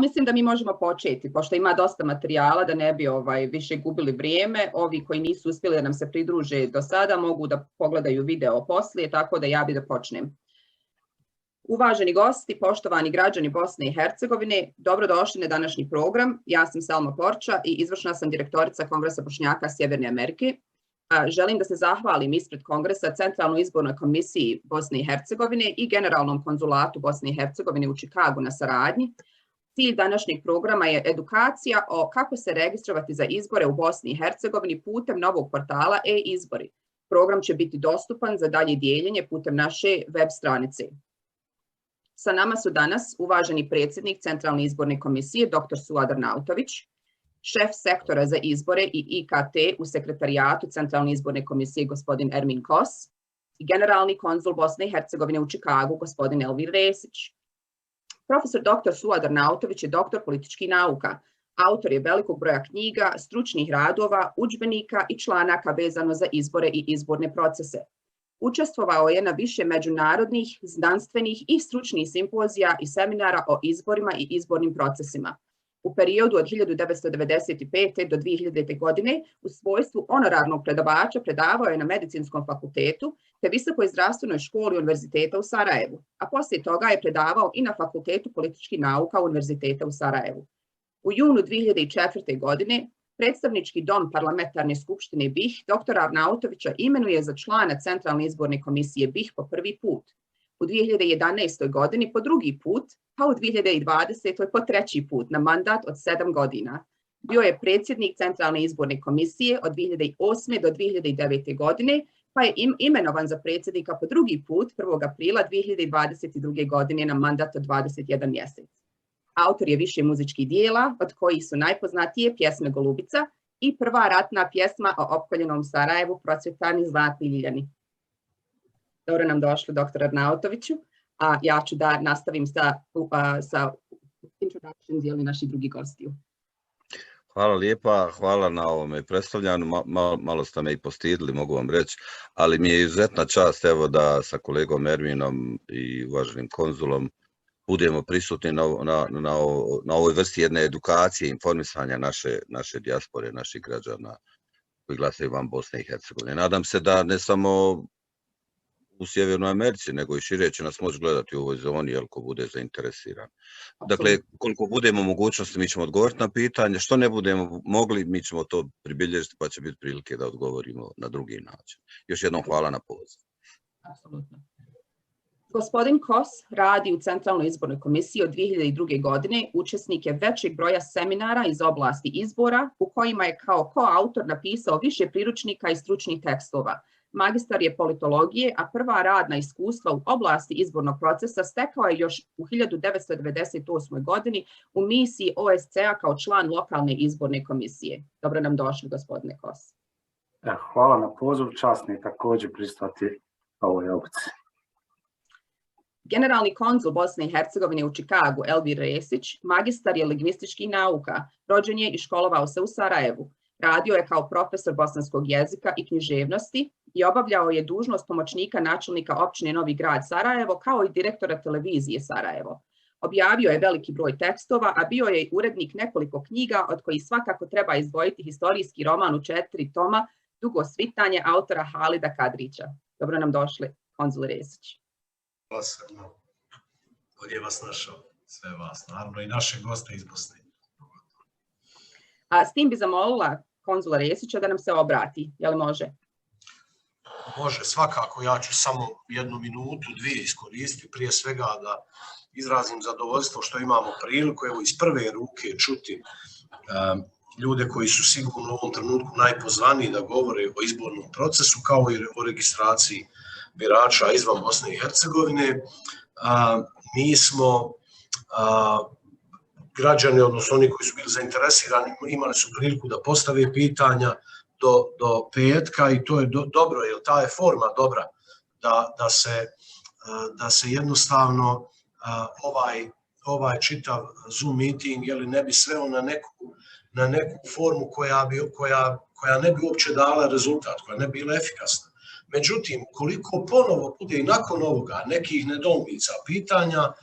Mislim da mi možemo početi, pošto ima dosta materijala, da ne bi više gubili vrijeme. Ovi koji nisu uspjeli da nam se pridruže do sada mogu da pogledaju video poslije, tako da ja bi da počnem. Uvaženi gosti, poštovani građani Bosne i Hercegovine, dobrodošli na današnji program. Ja sam Selma Porča i izvršna sam direktorica Kongresa Bošnjaka Sjeverne Amerike. Želim da se zahvalim ispred Kongresa Centralnoj izbornoj komisiji Bosne i Hercegovine i Generalnom konzulatu Bosne i Hercegovine u Čikagu na saradnji. Cilj današnjeg programa je edukacija o kako se registrovati za izbore u Bosni i Hercegovini putem novog portala e-izbori. Program će biti dostupan za dalje dijeljenje putem naše web stranice. Sa nama su danas uvaženi predsjednik Centralne izborne komisije dr. Suad Arnautović, šef sektora za izbore i IKT u sekretarijatu Centralne izborne komisije gospodin Ermin Kos i generalni konzul Bosne i Hercegovine u Čikagu gospodin Elvir Resić. Profesor dr. Suad Arnautović je doktor političkih nauka, autor je velikog broja knjiga, stručnih radova, udžbenika i članaka vezano za izbore i izborne procese. Učestvovao je na više međunarodnih, znanstvenih i stručnih simpozija i seminara o izborima i izbornim procesima. U periodu od 1995. do 2000. godine u svojstvu honorarnog predavača predavao je na Medicinskom fakultetu te Visokoj zdravstvenoj školi Univerziteta u Sarajevu, a poslije toga je predavao i na Fakultetu političkih nauka Univerziteta u Sarajevu. U junu 2004. godine Predstavnički dom Parlamentarne skupštine BiH dr. Arnautovića imenuje za člana Centralne izborne komisije BiH po prvi put. U 2011. godini po drugi put, a u 2020. po treći put na mandat od 7 godina. Bio je predsjednik Centralne izborne komisije od 2008. do 2009. godine, pa je imenovan za predsjednika po drugi put 1. aprila 2022. godine na mandat od 21 mjesec. Autor je više muzičkih dijela, od kojih su najpoznatije pjesme Golubica i prva ratna pjesma o opkoljenom Sarajevu Procvjetani zlatni ljiljani. Dobro nam došli, dr. Arnautoviću, a ja ću da nastavim sa introduction dijeli naših drugih gostiju. Hvala lijepa, hvala na ovome predstavljanju, malo ste me i postidili, mogu vam reći, ali mi je izuzetna čast evo da sa kolegom Erminom i uvaženim konzulom budemo prisutni na ovoj vrsti jedne edukacije, informisanja naše dijaspore, naših građana koji glasaju van Bosne i Hercegovine. Nadam se da ne samo u Sjevernoj Americi, nego i šire će nas moći gledati u ovoj zoni, jel ko bude zainteresiran. Dakle, koliko budemo mogućnosti, mi ćemo odgovoriti na pitanje, što ne budemo mogli, mi ćemo to pribilježiti, pa će biti prilike da odgovorimo na drugi način. Još jednom hvala na poziv. Apsolutno. Gospodin Kos radi u Centralnoj izbornoj komisiji od 2002. godine, učesnik je većeg broja seminara iz oblasti izbora, u kojima je kao koautor napisao više priručnika i stručnih tekstova. Magistar je politologije, a prva radna iskustva u oblasti izbornog procesa stekao je još u 1998. godini u misiji OSCE-a kao član lokalne izborne komisije. Dobro nam došli, gospodine Kos. Hvala na pozivu, čast mi je također prisustvovati ovoj opciji. Generalni konzul Bosne i Hercegovine u Čikagu, Elvir Resić, magistar je lingvističkih nauka, rođen je i školovao se u Sarajevu. Radio je kao profesor bosanskog jezika i književnosti i obavljao je dužnost pomoćnika načelnika općine Novi Grad Sarajevo kao i direktora televizije Sarajevo. Objavio je veliki broj tekstova, a bio je i urednik nekoliko knjiga, od kojih svakako treba izdvojiti historijski roman u 4 toma Dugo svitanje autora Halida Kadrića. Dobro nam došli, konzul Resić. Posebno, ovdje vas našao, sve vas, naravno i naše goste iz Bosne. A s tim bi zamolila konzula Resića da nam se obrati, je li može? Može, svakako, ja ću samo 1 minutu, 2 iskoristiti, prije svega da izrazim zadovoljstvo što imamo priliku, evo iz prve ruke čuti ljude koji su sigurno u ovom trenutku najpozvaniji da govore o izbornom procesu, kao i o registraciji birača izvan Bosne i Hercegovine. Mi smo građani, odnosno oni koji su bili zainteresirani, imali su priliku da postave pitanja do petka i to je dobro, jer ta je forma dobra da se jednostavno ovaj čitav Zoom meeting ne bi sveo na neku formu koja ne bi uopće dala rezultat, koja ne bi bila efikasna. Međutim, koliko ponovo bude i nakon ovoga nekih nedoumica, pitanja,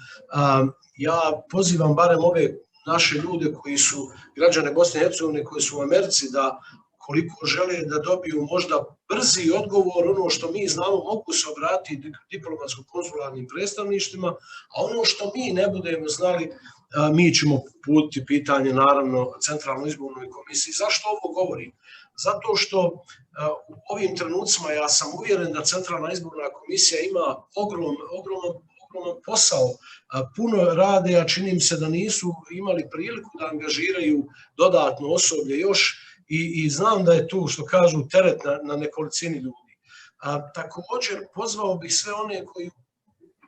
ja pozivam barem ove naše ljude koji su građane Bosne i Hercegovine, koji su u Americi, da koliko žele da dobiju možda brzi odgovor, ono što mi znamo, mogu se obratiti diplomatsko-konzularnim predstavništvima, a ono što mi ne budemo znali, mi ćemo uputiti pitanje, naravno, Centralnoj izbornoj komisiji. Zašto ovo govorim? Zato što u ovim trenucima ja sam uvjeren da Centralna izborna komisija ima ogroman posao, puno rade, a čini mi se da nisu imali priliku da angažiraju dodatno osoblje još i znam da je tu, što kažu, teret na nekolicini ljudi. Također, pozvao bih sve one koji u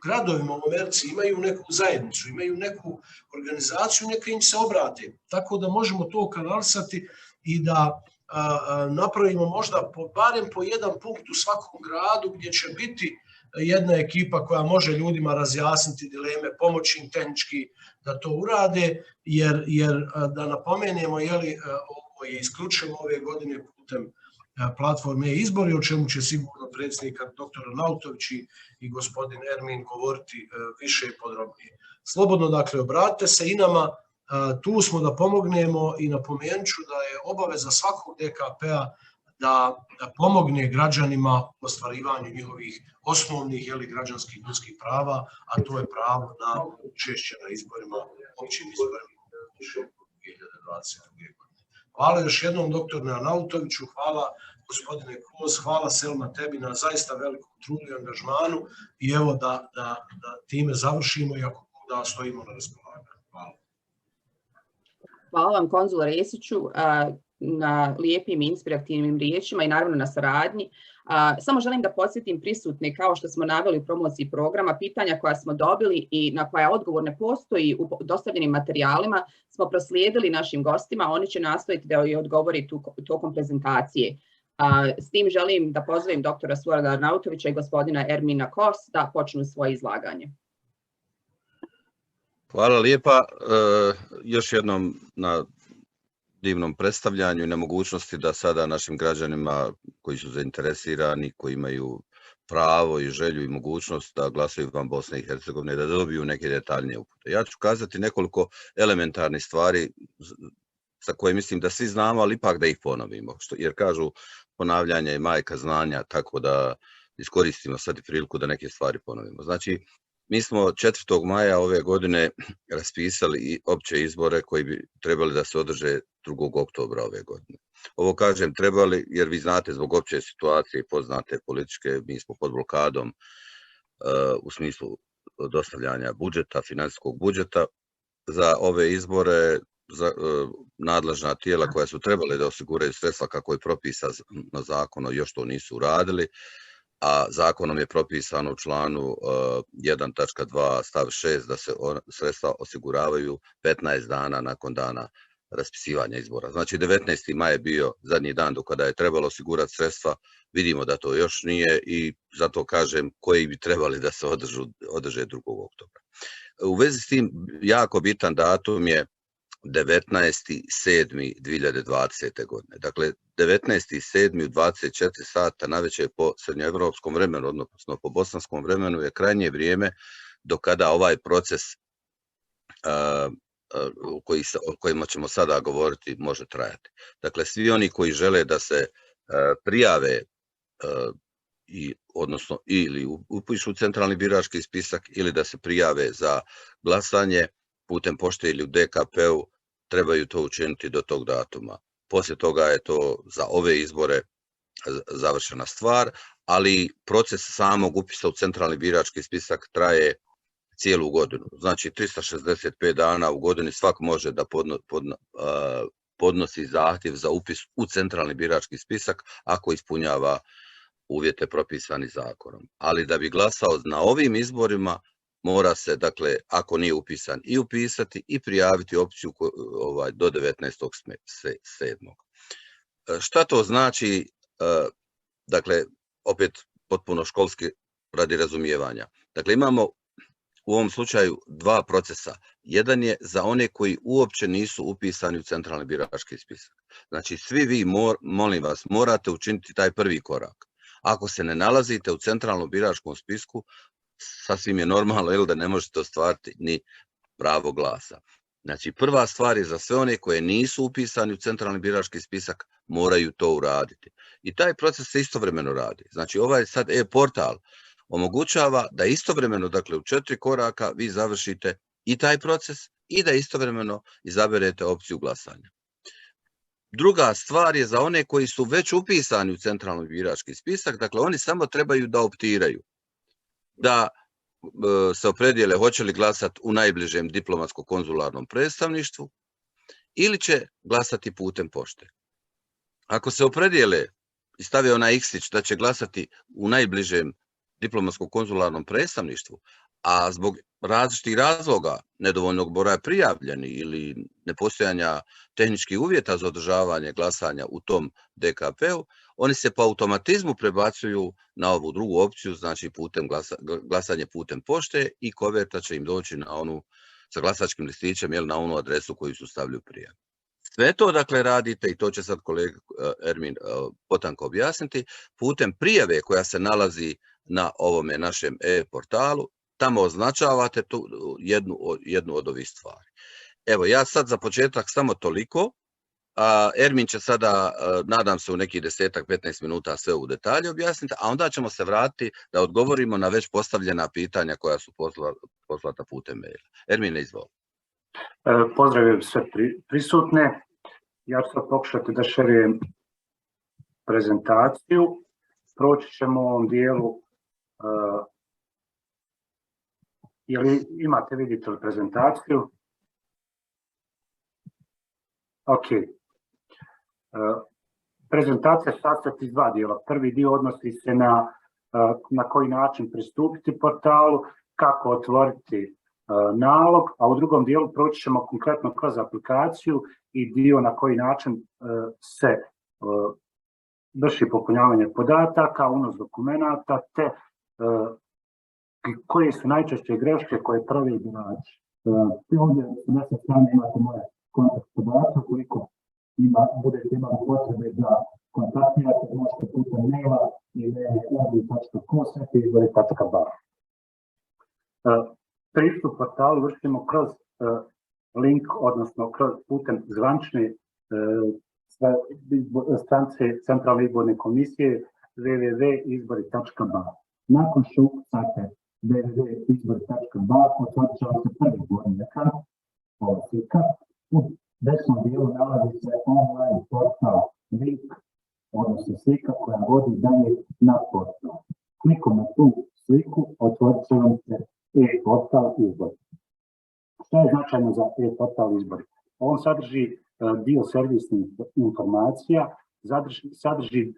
gradovima u Americi imaju neku zajednicu, imaju neku organizaciju, neka im se obrate, tako da možemo to kanalisati i da napravimo možda barem po jedan punkt u svakom gradu gdje će biti jedna ekipa koja može ljudima razjasniti dileme, pomoći im tehnički da to urade, jer da napomenemo, ovo je isključivo ove godine putem platforme izbori, o čemu će sigurno predsjednik dr. Nautović i gospodin Ermin govoriti više i podrobnije. Slobodno, dakle, obratite se i nama, tu smo da pomognemo i napomenut ću da je obaveza svakog DKP-a da pomogne građanima u ostvarivanju njihovih osnovnih građanskih ljudskih prava, a to je pravo na učešće na izborima, općim izborima 2022. godine. Hvala još jednom doktore Nautoviću, hvala gospodine Koz, hvala Selma tebi na zaista velikom trudu i angažmanu i evo da time završimo i ako da stojimo na raspolaganju. Hvala. Hvala vam, konzul Resiću, na lijepim i inspirativnim riječima i naravno na saradnji. Samo želim da podsjetim prisutne, kao što smo naveli u promociji programa, pitanja koja smo dobili i na koja odgovor ne postoji u dostavljenim materijalima smo proslijedili našim gostima, oni će nastojiti da joj odgovori tokom prezentacije. S tim želim da pozovem doktora Suada Arnautovića i gospodina Ermina Kos da počnu svoje izlaganje. Hvala lijepa. Još jednom na divnom predstavljanju i na mogućnosti da sada našim građanima koji su zainteresirani, koji imaju pravo i želju i mogućnost da glasaju van Bosne i Hercegovine, da dobiju neke detaljnije upute. Ja ću kazati nekoliko elementarnih stvari za koje mislim da svi znamo, ali ipak da ih ponovimo. Jer kažu, ponavljanje je majka znanja, tako da iskoristimo sad i priliku da neke stvari ponovimo. Znači, mi smo 4. maja ove godine raspisali i opće izbore koji bi trebali da se održe 2. oktobra ove godine. Ovo kažem trebali jer vi znate zbog opće situacije i poznate političke, mi smo pod blokadom u smislu dostavljanja budžeta, financijskog budžeta. Za ove izbore nadležna tijela koja su trebali da osiguraju sredstva kako je propisano zakonom još to nisu uradili, a zakonom je propisano u članu 1.2 stav 6 da se sredstva osiguravaju 15 dana nakon dana raspisivanja izbora. Znači 19. maj je bio zadnji dan do kada je trebalo osigurati sredstva, vidimo da to još nije i zato kažem koji bi trebali da se održe 2. oktobra. U vezi s tim jako bitan datum je 19.7.2020. godine. Dakle, 19.7. u 24 sata navečer po srednjoevropskom vremenu, odnosno po bosanskom vremenu, je krajnje vrijeme do kada ovaj proces o kojima ćemo sada govoriti može trajati. Dakle, svi oni koji žele da se prijave odnosno ili upišu u centralni birački spisak ili da se prijave za glasanje putem pošte ili u DKP-u, trebaju to učiniti do tog datuma. Poslije toga je to za ove izbore završena stvar, ali proces samog upisa u centralni birački spisak traje cijelu godinu. Znači 365 dana u godini svak može da podnosi zahtjev za upis u centralni birački spisak ako ispunjava uvjete propisani zakonom. Ali da bi glasao na ovim izborima, mora se, dakle, ako nije upisan, i upisati i prijaviti opciju do 19.7. Šta to znači, dakle, opet potpuno školski radi razumijevanja. Dakle, imamo u ovom slučaju dva procesa. Jedan je za one koji uopće nisu upisani u centralni birački spisak. Znači, svi vi, molim vas, morate učiniti taj prvi korak. Ako se ne nalazite u centralnom biračkom spisku, sasvim je normalno da ne možete ostvariti ni pravo glasa. Znači, prva stvar je za sve one koje nisu upisani u centralni birački spisak, moraju to uraditi. I taj proces se istovremeno radi. Znači, ovaj sad e-portal omogućava da istovremeno, dakle, u 4 koraka vi završite i taj proces i da istovremeno izaberete opciju glasanja. Druga stvar je za one koji su već upisani u centralni birački spisak, dakle, oni samo trebaju da optiraju, da se opredijele hoće li glasati u najbližem diplomatsko-konzularnom predstavništvu ili će glasati putem pošte. Ako se opredijele i stave onaj iksić da će glasati u najbližem diplomatsko-konzularnom predstavništvu, a zbog različitih razloga, nedovoljnog broja prijavljenih ili nepostojanja tehničkih uvjeta za održavanje glasanja u tom DKP-u, oni se po automatizmu prebacuju na ovu drugu opciju, znači glasanje putem pošte i koverta će im doći na onu, sa glasačkim listićem, na onu adresu koju su stavili u prijavu. Sve to, dakle, radite, i to će sad kolega Ermin potanko objasniti, putem prijave koja se nalazi na ovome našem e-portalu. Tamo označavate tu jednu od ovih stvari. Evo, ja sad za početak samo toliko, a Ermin će sada, nadam se, u nekih 10-15 minuta sve u detalje objasniti, a onda ćemo se vratiti da odgovorimo na već postavljena pitanja koja su poslata putem maila. Ermine, izvoli. Pozdravljam sve prisutne. Ja ću sad pokušati da šerujem prezentaciju. Proći ćemo u ovom dijelu. Vidite li prezentaciju? Ok. Prezentacija sastoji iz 2 dijela. Prvi dio odnosi se na koji način pristupiti portalu, kako otvoriti nalog, a u drugom dijelu proći ćemo konkretno kroz aplikaciju i dio na koji način se vrši popunjavanje podataka, unos dokumenata, te koje su najčešće greške koje prave birači. Ovdje na desnoj strani imate moje kontakt podatke, ukoliko budete imali potrebe da kontaktirate, možete putem maila ili www.izbori.ba. Pristup portalu vršimo kroz link, odnosno putem zvanične stranice Centralne izborne komisije www.izbori.ba. Nakon što ukucate www.izbori.ba, otvorit će vam se prvi gornji ekran, ova slika. U desnom dijelu nalazi se online portal link, odnosno slika koja vodi dalje na portal. Klikom na tu sliku otvorit će vam se e-portal izbori. Što je značajno za e-portal izbori? On sadrži dio servisnih informacija, sadrži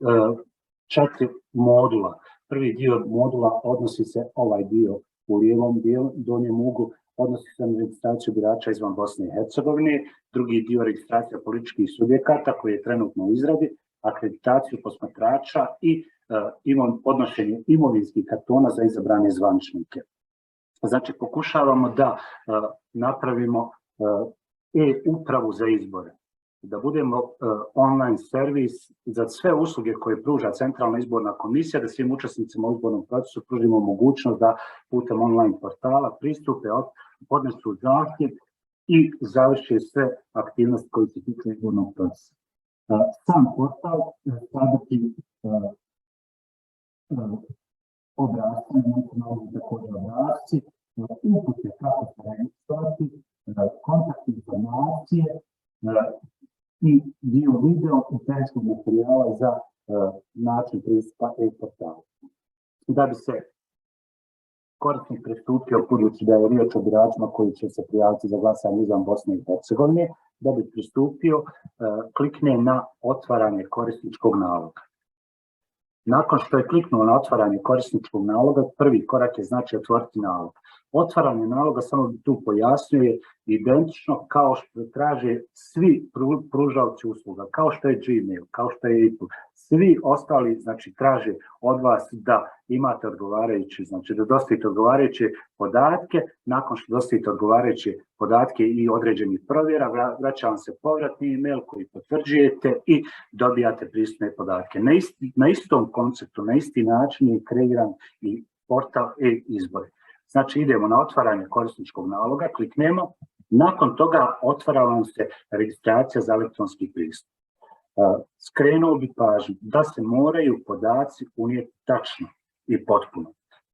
4 modula. Prvi dio modula odnosi se ovaj dio u lijevom donjem uglu, odnosi se na registraciju birača izvan Bosne i Hercegovine, drugi dio registracija političkih subjekata koji je trenutno u izradi, akreditaciju posmatrača i podnošenje imovinskih kartona za izabrane zvaničnike. Znači, pokušavamo da napravimo e-upravu za izbore, da budemo online servis za sve usluge koje pruža Centralna izborna komisija, da svim učesnicima u izbornom procesu pružimo mogućnost da putem online portala pristupe, podnesu zahtjev i završe sve aktivnosti koje se tiču izbornog procesa. Sam portal sadrži obrasce, također obrasci, upute kako se registrovati, kontakt informacije i dio video i tehničkog materijala za način pristupa e-portalu. Da bi se korisnik pristupio, budući da je riječ o biračima koji će se prijaviti za glasanje izvan Bosne i Hercegovine, da bi pristupio, klikne na otvaranje korisničkog naloga. Nakon što je kliknuo na otvaranje korisničkog naloga, prvi korak je znači otvoriti nalog. Otvaranje naloga, samo tu pojasnio, je identično kao što traže svi pružaoci usluga, kao što je Gmail, kao što je Apple. Svi ostali, znači, traže od vas da imate odgovarajući, znači da dostavite odgovarajuće podatke. Nakon što dostavite odgovarajuće podatke i određenih provjera, vraća vam se povratni email koji potvrđujete i dobijate pristupne podatke. Na istom konceptu, na isti način je kreiran i portal e-izbori. Znači, idemo na otvaranje korisničkog naloga, kliknemo, Nakon toga otvara vam se registracija za elektronski pristup. Skrenuo bi pažnju da se moraju podaci unijeti tačno i potpuno.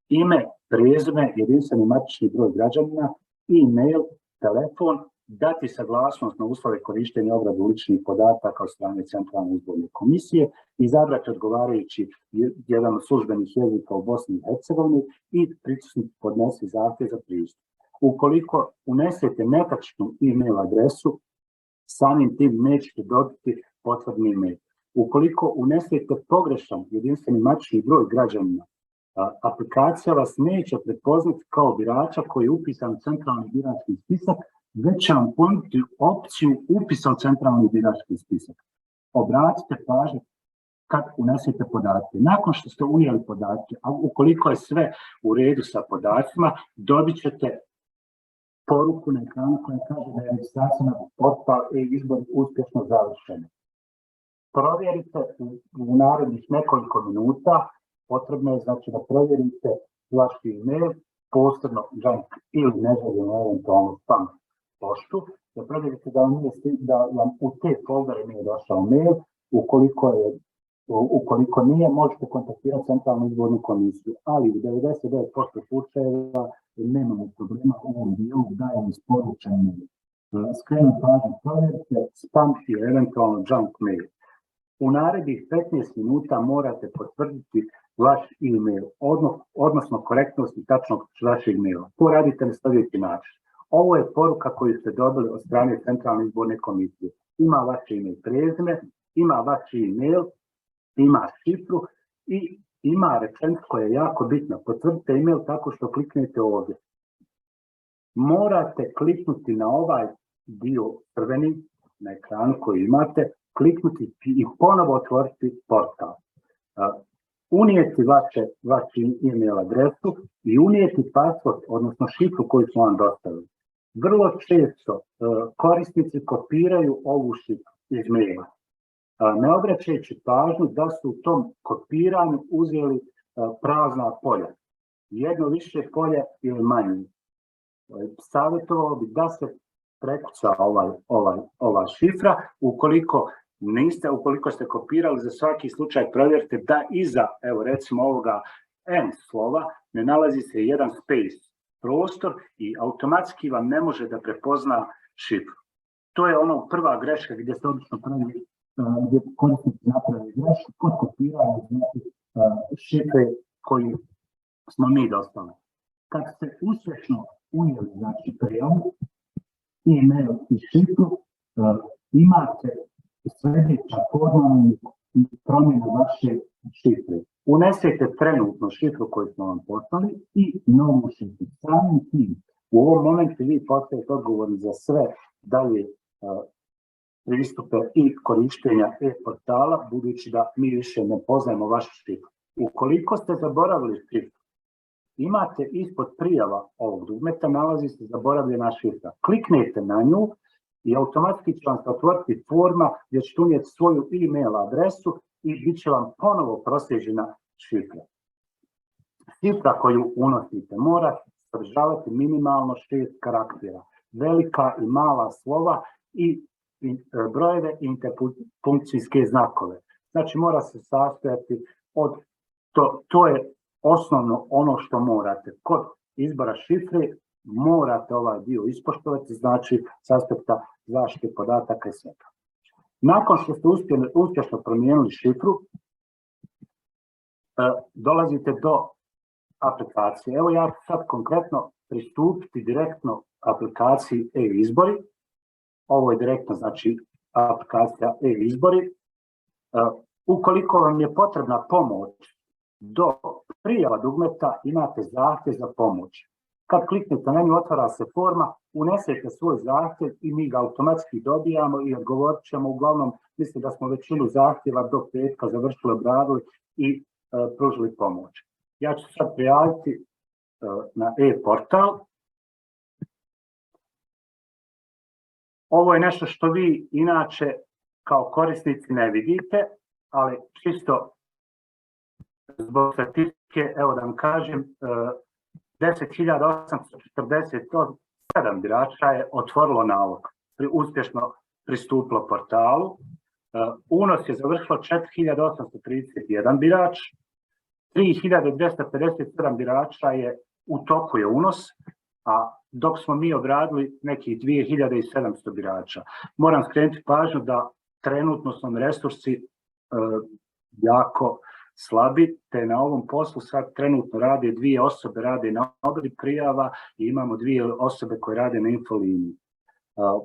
Ime, prezime, jedinstveni matični broj građanina, e-mail, telefon, dati saglasnost na uslove korištenja obrade ličnih podataka od strane Centralne izborne komisije, izabrati odgovarajući jedan od službenih jezika u Bosni i Hercegovini i pritisnuti podnesi zahtjev za pristup. Ukoliko unesete netačnu e-mail adresu, samim tim nećete dobiti potvrdni e-mail. Ukoliko unesete pogrešan jedinstveni matični broj građanina, aplikacija vas neće prepoznati kao birača koji je upisan u centralni birački spisak, već će vam ponuditi opciju upisa u centralni birački spisak. Obratite pažnju kad unesete podatke. Nakon što ste unijeli podatke, a ukoliko je sve u redu sa podacima, dobit ćete poruku na ekranu koja kaže da je registracija na portal e-izbor uspješno završena. Provjerite u narednih nekoliko minuta, potrebno je znači da provjerite vaš e-mail, posebno junk ili neželjeno eventualno spam poštu, da provjerite da vam u te foldere nije došao mail. Ukoliko nije, možete kontaktirati Centralnu izbornu komisiju, ali u 99% slučajeva nemamo problema u ovom dijelu da je isporučen mail. Skrenuo pažnju, provjerite spam ili eventualno junk mail. U narednih 15 minuta morate potvrditi vaš e-mail, odnosno korektnost i tačnog vašeg maila. To radite na sljedeći način. Ovo je poruka koju ste dobili od strane Centralne izborne komisije. Ima vaše ime i prezime, ima vaš e-mail, ima šifru i ima rečenica koja je jako bitna. Potvrdite e-mail tako što kliknete ovdje. Morate kliknuti na ovaj dio crveni na ekranu koji imate, kliknuti i ponovo otvoriti portal. Unijeti vašu e-mail adresu i unijeti password, odnosno šifru koju su vam dostavili. Vrlo često korisnici kopiraju ovu šifru iz maila, ne obraćajući pažnju da su u tom kopiranju uzeli prazna polja. Jedno više polje ili manje. Savjetovalo bi da se prekuca ova šifra. Ukoliko ste kopirali, za svaki slučaj provjerite da iza, evo recimo ovoga N slova, ne nalazi se jedan space prostor i automatski vam ne može da prepozna šifru. To je ono prva greška gdje se obično pravi, gdje korisnici napravi grešku kod kopiranja šifre koju smo mi dostavili. Kad ste uspješno unijeli znači prijavu, e-mail i šifru, imate sljedeća formalna promjena vaše šifre. Unesete trenutnu šifru koju smo vam poslali i novu šifru. Samim tim, u ovom momentu vi postajete odgovorni za sve dalje pristupe i korištenja e-portala, budući da mi više ne poznajemo vašu šifru. Ukoliko ste zaboravili šifru, imate ispod prijava ovog dugmeta, nalazi se zaboravljena šifra. Kliknete na nju i automatski će vam se otvoriti forma gdje ćete unijeti svoju e-mail adresu i bit će vam ponovo proslijeđena šifra. Šifra koju unosite mora sadržavati minimalno 6 karaktera, velika i mala slova i brojeve i interpunkcijske znakove. Znači mora se sastojati od, to je osnovno ono što morate. Kod izbora šifre morate ovaj dio ispoštovati, znači s aspekta zaštite podataka i svega. Nakon što ste uspješno promijenili šifru, dolazite do aplikacije. Evo ja ću sad konkretno pristupiti direktno aplikaciji e-izbori. Ovo je direktno znači aplikacija e-izbori. Ukoliko vam je potrebna pomoć do prijava dugmeta, imate zahtjev za pomoć. Kad kliknete na nju, otvara se forma, unesete svoj zahtjev i mi ga automatski dobijamo i odgovorit ćemo. Uglavnom, mislim da smo većinu zahtjeva do petka završili, obradili i pružili pomoć. Ja ću sad prijaviti na e-portal. Ovo je nešto što vi inače kao korisnici ne vidite, ali čisto zbog statistike, evo da vam kažem, 10.848 7 birača je otvorilo nalog, uspješno pristupilo portalu. Unos je završilo 4831 birač, 3257 birača je u toku je unos, a dok smo mi obradili nekih 2700 birača. Moram skrenuti pažnju da trenutno su nam resursi jako slabi, te na ovom poslu sad trenutno rade 2 osobe, rade na obradi prijava i imamo 2 osobe koje rade na infoliniji.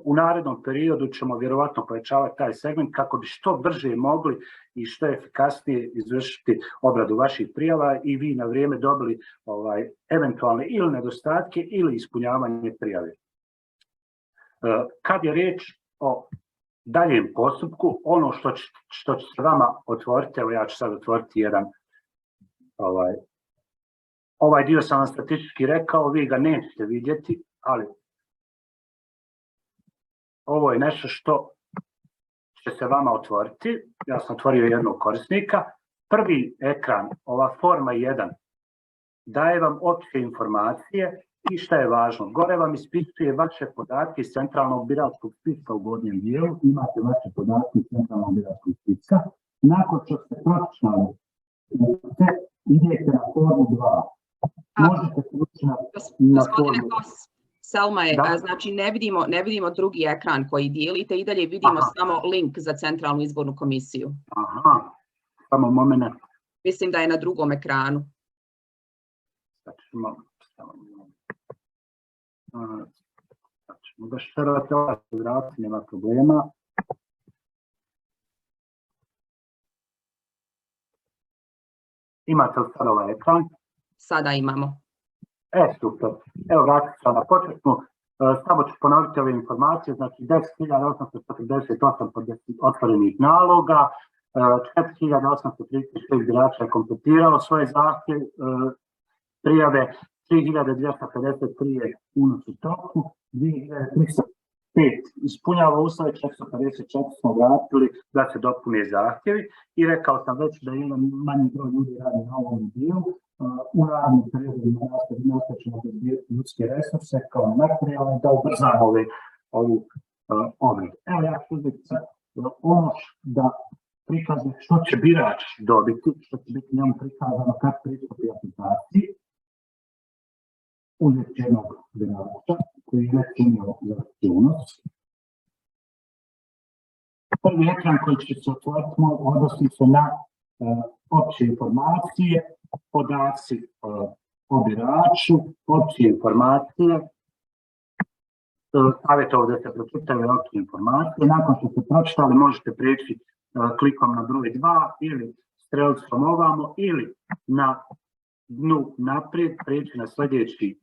U narednom periodu ćemo vjerovatno povećavati taj segment kako bi što brže mogli i što efikasnije izvršiti obradu vaših prijava i vi na vrijeme dobili eventualne ili nedostatke ili ispunjavanje prijave. Kad je riječ o daljem postupku, ono što će se vama otvoriti, evo ja ću sad otvoriti jedan, ovaj dio sam vam statistički rekao, vi ga nećete vidjeti, ali ovo je nešto što će se vama otvoriti. Ja sam otvorio jednog korisnika. Prvi ekran, ova forma 1, daje vam opće informacije i šta je važno. Gore vam ispisuje vaše podatke iz centralnog biračkog spiska u gornjem dijelu. Imate vaše podatke iz centralnog biračkog spiska. Nakon što ste pročitali, idete na formu 2. Možete pročitati na formu 2. Selma je, znači ne vidimo drugi ekran koji dijelite, i dalje vidimo samo link za Centralnu izbornu komisiju. Aha, samo moment. Mislim da je na drugom ekranu. Da šerate ovaj fotografiju, nema problema. Imate li sad ovaj ekran? Sada imamo. Super. Evo vratit ću na početnu. Samo ću ponoviti ove informacije. Znači 10.848 otvorenih naloga, 4.836 birača je kompletiralo svoje zahtjeve, prijave, 3.253 je unos u toku, 2.305 ispunjava uslove, 454 smo vratili da se dopune zahtjevi i rekao sam već da jedan manji broj ljudi radi na ovom dijelu. U narednim periodima nastavimo ljudske resurse kao materijalne da ubrzamo ovu obradu. Evo ja ću uzeti ono da prikažem što će birač dobiti, što će biti njemu prikazano kad pristupi aplikaciji. Uzeti jednog birača koji je već unio za unos. Prvi ekran koji će se otvoriti odnosi se na opće informacije, podaci o biraču, opće informacije, savjet ovdje se pročitaju opće informacije. Nakon što ste pročitali možete prijeći klikom na broj 2 ili strelicom ovamo ili na dnu naprijed prijeći na sljedeći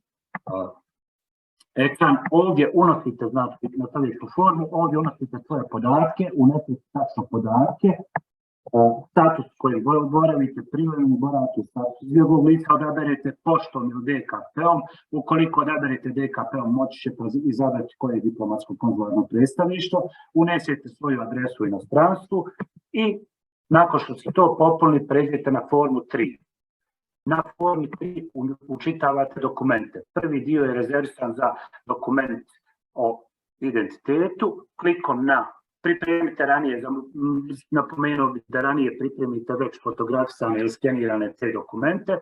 ekran. Ovdje unosite, znači na sljedeću formu, ovdje unosite svoje podatke, unesite tačno podatke, status koji boravite, privremeni boravite status izbjeglog lica, odaberete poštom ili DKP-om. Ukoliko odaberete DKP-om, moći ćete izabrati koje je diplomatsko konzularno predstavništvo, unesete svoju adresu u inostranstvu i nakon što se to popuni, pređete na formu 3. Na formi 3 učitavate dokumente. Prvi dio je rezerviran za dokument o identitetu. Klikom na pripremite ranije, napomenuo bih da ranije pripremite već fotografisane ili skenirane te dokumente.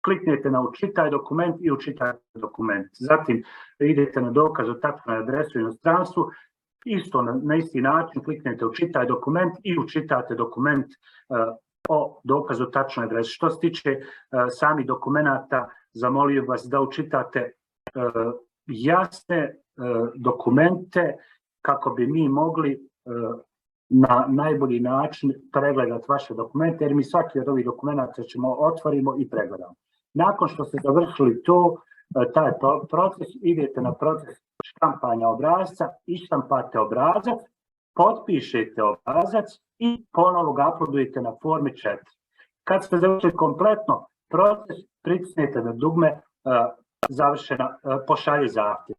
Kliknete na učitaj dokument i učitajte dokument. Zatim idete na dokaz o tačnoj adresu u inostranstvu. Isto na isti način kliknete učitaj dokument i učitate dokument o dokazu tačnoj adresi. Što se tiče samih dokumenata, zamolio vas da učitate jasne dokumente kako bi mi mogli na najbolji način pregledati vaše dokumente, jer mi svaki od ovih dokumenta ćemo otvorimo i pregledamo. Nakon što ste završili taj proces, idete na proces štampanja obrasca, ištampate obrazac, potpišete obrazac i ponovo ga uploadujete na formi 4. Kad ste završili kompletno proces, pritisnete na dugme završena, pošalje zahtjev.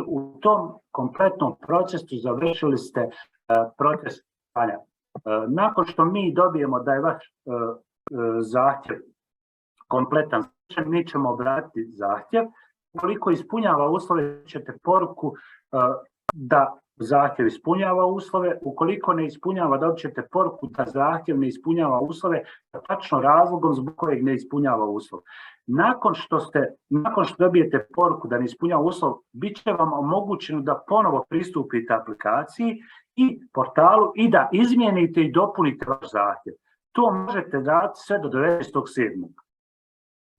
U tom kompletnom procesu završili ste proces štampanja. Nakon što mi dobijemo da je vaš zahtjev kompletan, mi ćemo obratiti zahtjev Ukoliko ispunjava uslove, ćete poruku da zahtjev ispunjava uslove. Ukoliko ne ispunjava, dobit ćete poruku da zahtjev ne ispunjava uslove, tačno razlogom zbog kojeg ne ispunjava uslov. Nakon što dobijete poruku da ne ispunjava uslov, bit će vam omogućeno da ponovo pristupite aplikaciji i portalu i da izmijenite i dopunite vaš zahtjev. To možete dati sve do 19.7.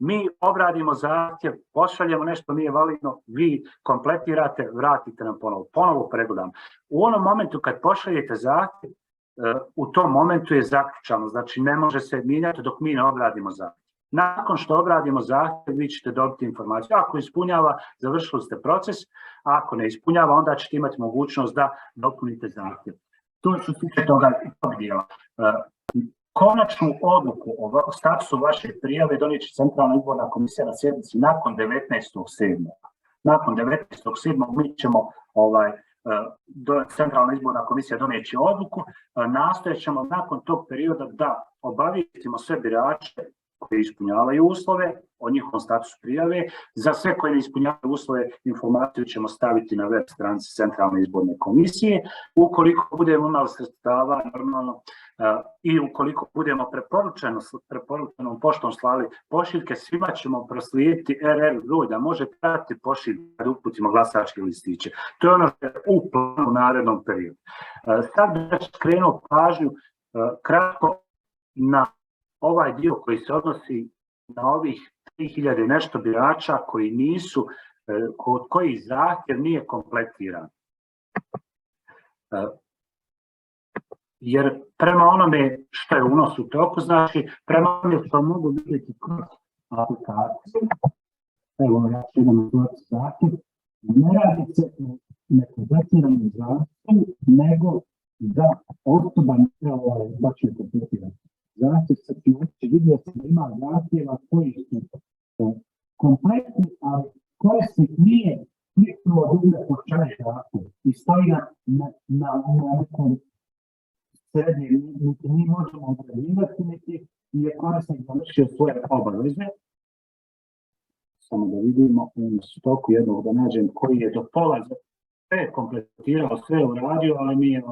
Mi obradimo zahtjev, pošaljemo nešto nije validno, vi kompletirate, vratite nam ponovo pregledamo. U onom momentu kad pošaljete zahtjev, u tom momentu je zaključano, znači ne može se mijenjati dok mi ne obradimo zahtjev. Nakon što obradimo zahtjev, vi ćete dobiti informaciju. Ako ispunjava, završili ste proces, a ako ne ispunjava, onda ćete imati mogućnost da dopunite zahtjev. To je što se tiče tog dijela. Konačnu odluku o statusu vaše prijave donijet će Centralna izborna komisija na sjednici nakon 19.7. Nakon 19.7. mi ćemo Centralna izborna komisija donijeći odluku, nastojat ćemo nakon tog perioda da obavijestimo sve birače koji ispunjavaju uslove o njihovom statusu prijave. Za sve koji ne ispunjavaju uslove, informaciju ćemo staviti na web stranici Centralne izborne komisije. Ukoliko budemo imali sredstava, normalno, i ukoliko budemo preporučenom poštom slali pošiljke, svima ćemo proslijediti RR broj da može pratiti pošiljke kad uputimo glasačke listiće. To je ono što je u planu u narednom periodu. Sad bih skrenuo pažnju kratko na ovaj dio koji se odnosi na ovih 3000 nešto birača koji nisu, kod kojih zahtjev nije kompletiran. Jer prema onome što je unos u toku, znači prema onome što mogu vidjeti kroz aplikaciju, evo ja ću idem u zahtjev, ne radi se o nekompletiranom zahtjevu, nego da osoba da će kompletirati. Zahtjev sad će vidjeti da ima zahtjeva koji su kompletni, ali korisnik nije kliknuo dugme pošćanje zahtjev i stoji na nekom srednje, niti mi možemo odrađivati, niti je korisnik završio svoje obaveze. Samo da vidimo u stoku jednog da nađem koji je do pola sve kompletirao, sve uradio, ali nije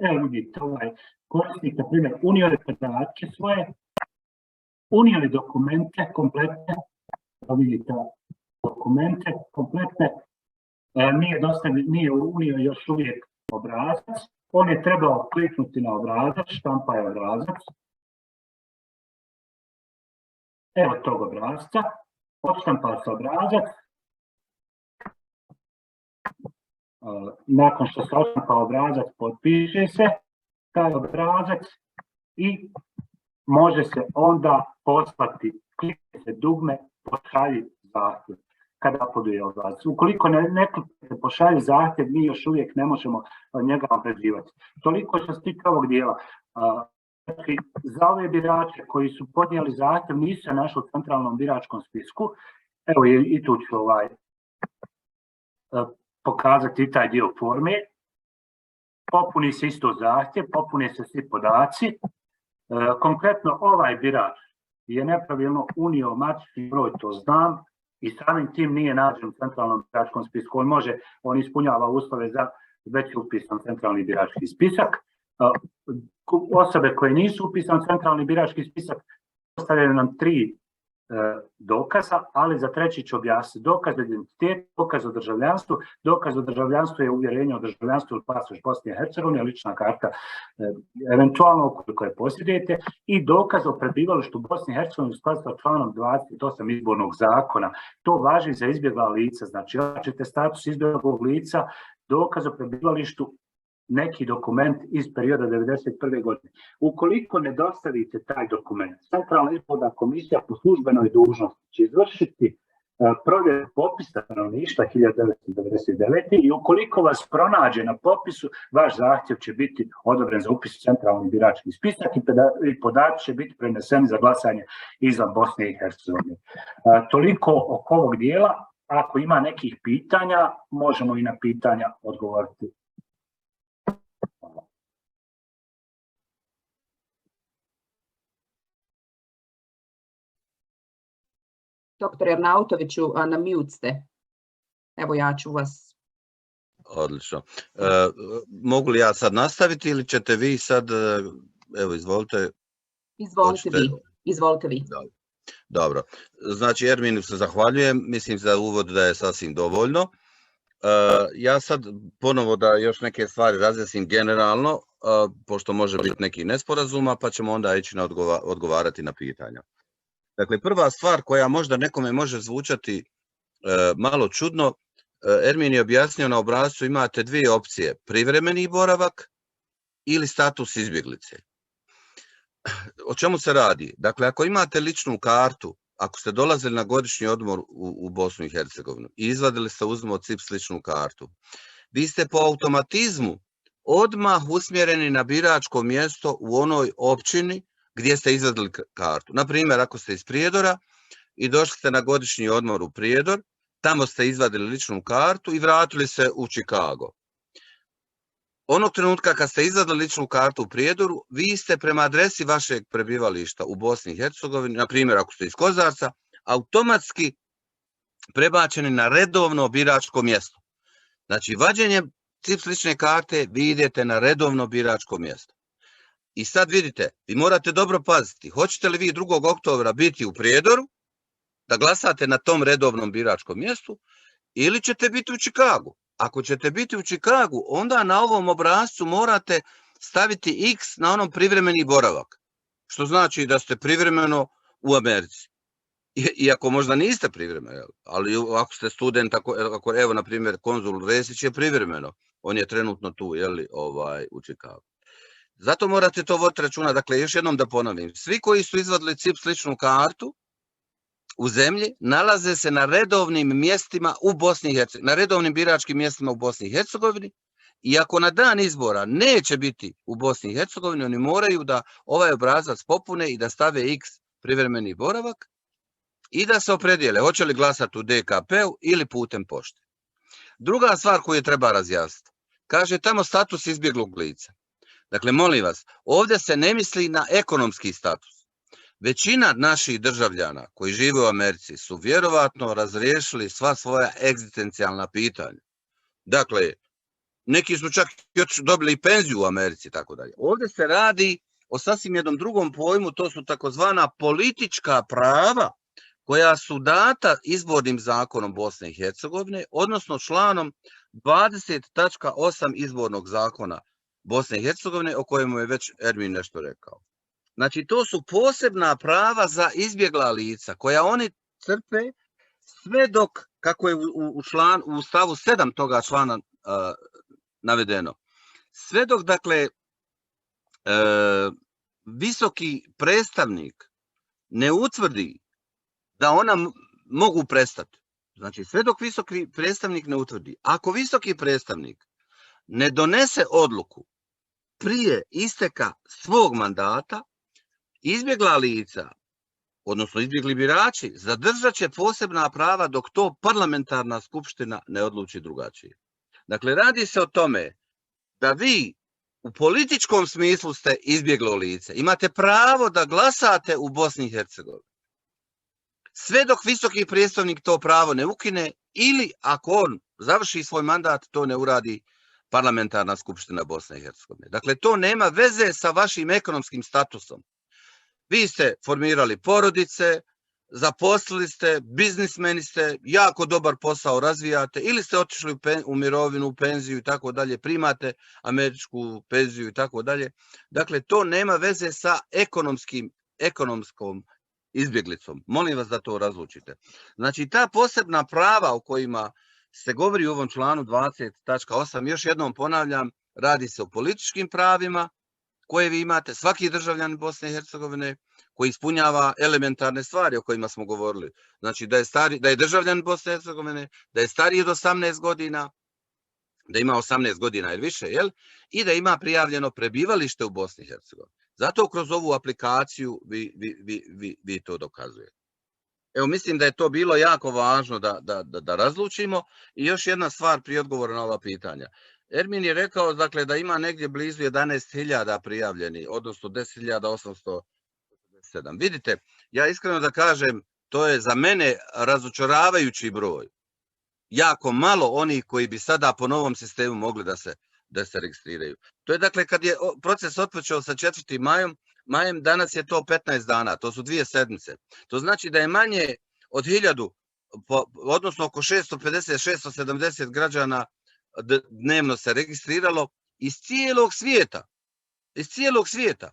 evo vidite, korisnik, na primjer, unio je podatke svoje, unio je dokumente kompletne, vidite, dokumente kompletne, nije unio još uvijek obrazac, on je trebao kliknuti na obrazac, štampa je obrazac, evo tog obrazca, odštampa se obrazac, nakon što se odštampa obrazac, potpiše se taj obrazac i može se onda poslati, klikne se dugme pošalji zahtjev kada poduje obrazac. Ukoliko ne kliknete pošalji zahtjev, mi još uvijek ne možemo njega obrađivati. Toliko što se tiče ovog dijela. Znači, za ove birače koji su podnijeli zahtjev nisu se našli u centralnom biračkom spisku. Evo i tu ću pokazati i taj dio forme. Popuni se isto zahtjev, popune se svi podaci. Konkretno ovaj birač je nepravilno unio matični broj, to znam, i samim tim nije nađen u centralnom biračkom spisku. On ispunjava uslove za već upisan centralni birački spisak. Osobe koje nisu upisane u centralni birački spisak postavljaju nam 3 dokaza, ali za treći ću objasniti. Dokaz o identitetu, dokaz o državljanstvu. Dokaz o državljanstvu je uvjerenje o državljanstvu ili pasoš Bosne i Hercegovine, lična karta, eventualno ukoliko je posjedujete, i dokaz o prebivalištu u Bosni i Hercegovini u skladu sa članom 28 izbornog zakona. To važi za izbjegla lica, znači ćete status izbjeglog lica, dokaz o prebivalištu, neki dokument iz perioda 1991. godine. Ukoliko ne dostavite taj dokument, Centralna izborna komisija po službenoj dužnosti će izvršiti provjeru popisa stanovništva 1999. i ukoliko vas pronađe na popisu, vaš zahtjev će biti odobren za upis u centralni birački spisak i podaci će biti preneseni za glasanje izvan Bosne i Hercegovine. Toliko oko ovog dijela. Ako ima nekih pitanja, možemo i na pitanja odgovoriti. Doktor Arnautoviću, na mute ste. Evo ja ću vas. Odlično. Mogu li ja sad nastaviti ili ćete vi sad, evo izvolite. Izvolite vi. Dobro. Znači Erminu se zahvaljujem, mislim za uvod da je sasvim dovoljno. Ja sad ponovo da još neke stvari razjasnim generalno, pošto može biti neki nesporazuma, pa ćemo onda ići na odgovarati na pitanja. Dakle, prva stvar koja možda nekome može zvučati malo čudno, Ermin je objasnio na obrascu imate dvije opcije, privremeni boravak ili status izbjeglice. O čemu se radi? Dakle, ako imate ličnu kartu, ako ste dolazili na godišnji odmor u Bosnu i Hercegovinu i izvadili ste uzmo CIPS ličnu kartu, vi ste po automatizmu odmah usmjereni na biračko mjesto u onoj općini gdje ste izvadili kartu. Naprimjer, ako ste iz Prijedora i došli ste na godišnji odmor u Prijedor, tamo ste izvadili ličnu kartu i vratili se u Chicago. Onog trenutka kad ste izvadili ličnu kartu u Prijedoru, vi ste prema adresi vašeg prebivališta u Bosni i Hercegovini, na primjer ako ste iz Kozarca, automatski prebačeni na redovno biračko mjesto. Znači, vađenjem CIPS lične karte vi idete na redovno biračko mjesto. I sad vidite, vi morate dobro paziti, hoćete li vi 2. oktobra biti u Prijedoru, da glasate na tom redovnom biračkom mjestu, ili ćete biti u Chicagu. Ako ćete biti u Chicagu, onda na ovom obrascu morate staviti X na onom privremeni boravak. Što znači da ste privremeno u Americi. Iako možda niste privremeno, ali ako ste student, ako evo na primjer konzul Resić je privremeno, on je trenutno tu u Chicagu. Zato morate to voditi računa. Dakle, još jednom da ponovim, svi koji su izvadili CIPS ličnu kartu u zemlji nalaze se na redovnim mjestima u Bosni i Hercegovini, na redovnim biračkim mjestima u Bosni i Hercegovini, i ako na dan izbora neće biti u Bosni i Hercegovini, oni moraju da ovaj obrazac popune i da stave X privremeni boravak i da se opredijele hoće li glasati u DKP-u ili putem pošte. Druga stvar koju treba razjasniti, kaže tamo status izbjeglog lica. Dakle, molim vas, ovdje se ne misli na ekonomski status. Većina naših državljana koji žive u Americi su vjerovatno razriješili sva svoja egzistencijalna pitanja. Dakle, neki su čak još dobili i penziju u Americi, tako dalje. Ovdje se radi o sasvim jednom drugom pojmu, to su takozvana politička prava koja su data izbornim zakonom Bosne i Hercegovine, odnosno članom 20.8 izbornog zakona Bosne i Hercegovine, o kojemu je već Ermin nešto rekao. Znači, to su posebna prava za izbjegla lica, koja oni crpe sve dok, kako je u stavu 7 toga člana navedeno, sve dok, dakle, visoki predstavnik ne utvrdi da ona mogu prestati. Znači, sve dok visoki predstavnik ne utvrdi. Ako visoki predstavnik ne donese odluku prije isteka svog mandata, izbjegla lica, odnosno izbjegli birači, zadržat će posebna prava dok to parlamentarna skupština ne odluči drugačije. Dakle, radi se o tome da vi u političkom smislu ste izbjeglo lice. Imate pravo da glasate u Bosni i Hercegovini. Sve dok visoki predstavnik to pravo ne ukine ili ako on završi svoj mandat, to ne uradi parlamentarna skupština Bosne i Hercegovine. Dakle, to nema veze sa vašim ekonomskim statusom. Vi ste formirali porodice, zaposlili ste, biznismeni ste, jako dobar posao razvijate ili ste otišli u mirovinu, u penziju i tako dalje, primate američku penziju i tako dalje. Dakle, to nema veze sa ekonomskom izbjeglicom. Molim vas da to razlučite. Znači, ta posebna prava o kojima se govori u ovom članu 20.8, još jednom ponavljam, radi se o političkim pravima koje vi imate, svaki državljan Bosne i Hercegovine koji ispunjava elementarne stvari o kojima smo govorili. Znači, da je državljan Bosne i Hercegovine, da je stariji od 18 godina, da ima 18 godina ili više, i da ima prijavljeno prebivalište u Bosni i Hercegovini. Zato kroz ovu aplikaciju vi to dokazujete. Evo, mislim da je to bilo jako važno da razlučimo. I još jedna stvar prije odgovora na ova pitanja. Ermin je rekao, dakle, da ima negdje blizu 11.000 prijavljeni, odnosno 10.847. Vidite, ja iskreno da kažem, to je za mene razočaravajući broj. Jako malo onih koji bi sada po novom sistemu mogli da se registriraju. To je dakle kad je proces otpočeo sa 4. majem, danas je to 15 dana, to su 2 sedmice. To znači da je manje od 1000, odnosno oko 650-670 građana dnevno se registriralo iz cijelog svijeta.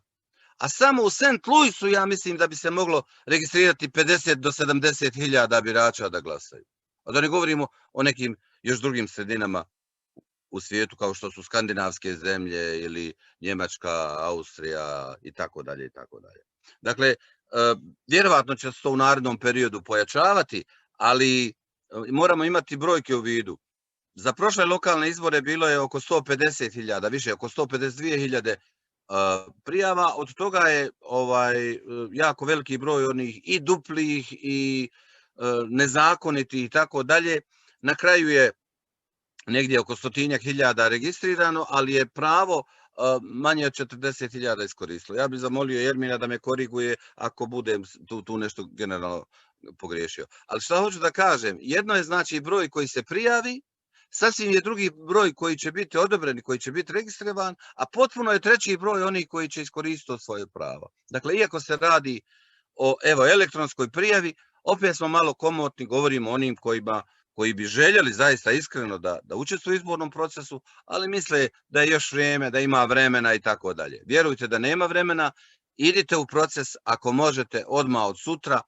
A samo u St. Louisu ja mislim da bi se moglo registrirati 50 do 70 hiljada birača da glasaju. A da ne govorimo o nekim još drugim sredinama u svijetu kao što su skandinavske zemlje ili Njemačka, Austrija i tako dalje i tako dalje. Dakle, vjerovatno će se to u narednom periodu pojačavati, ali moramo imati brojke u vidu. Za prošle lokalne izbore bilo je oko 150.000, više oko 152.000 prijava, od toga je jako veliki broj onih i duplih i nezakonitih i tako dalje. Na kraju je negdje oko 100.000 registrirano, ali je pravo manje od 40.000 iskoristilo. Ja bih zamolio Ermina da me koriguje ako budem tu nešto generalno pogriješio. Ali što hoću da kažem, jedno je znači broj koji se prijavi, sasvim je drugi broj koji će biti odobren i koji će biti registrovan, a potpuno je treći broj onih koji će iskoristiti svoje pravo. Dakle, iako se radi o elektronskoj prijavi, opet smo malo komotni, govorimo o onim koji bi željeli zaista iskreno da učestvuju u izbornom procesu, ali misle da je još vrijeme, da ima vremena i tako dalje. Vjerujte da nema vremena, idite u proces ako možete odmah od sutra,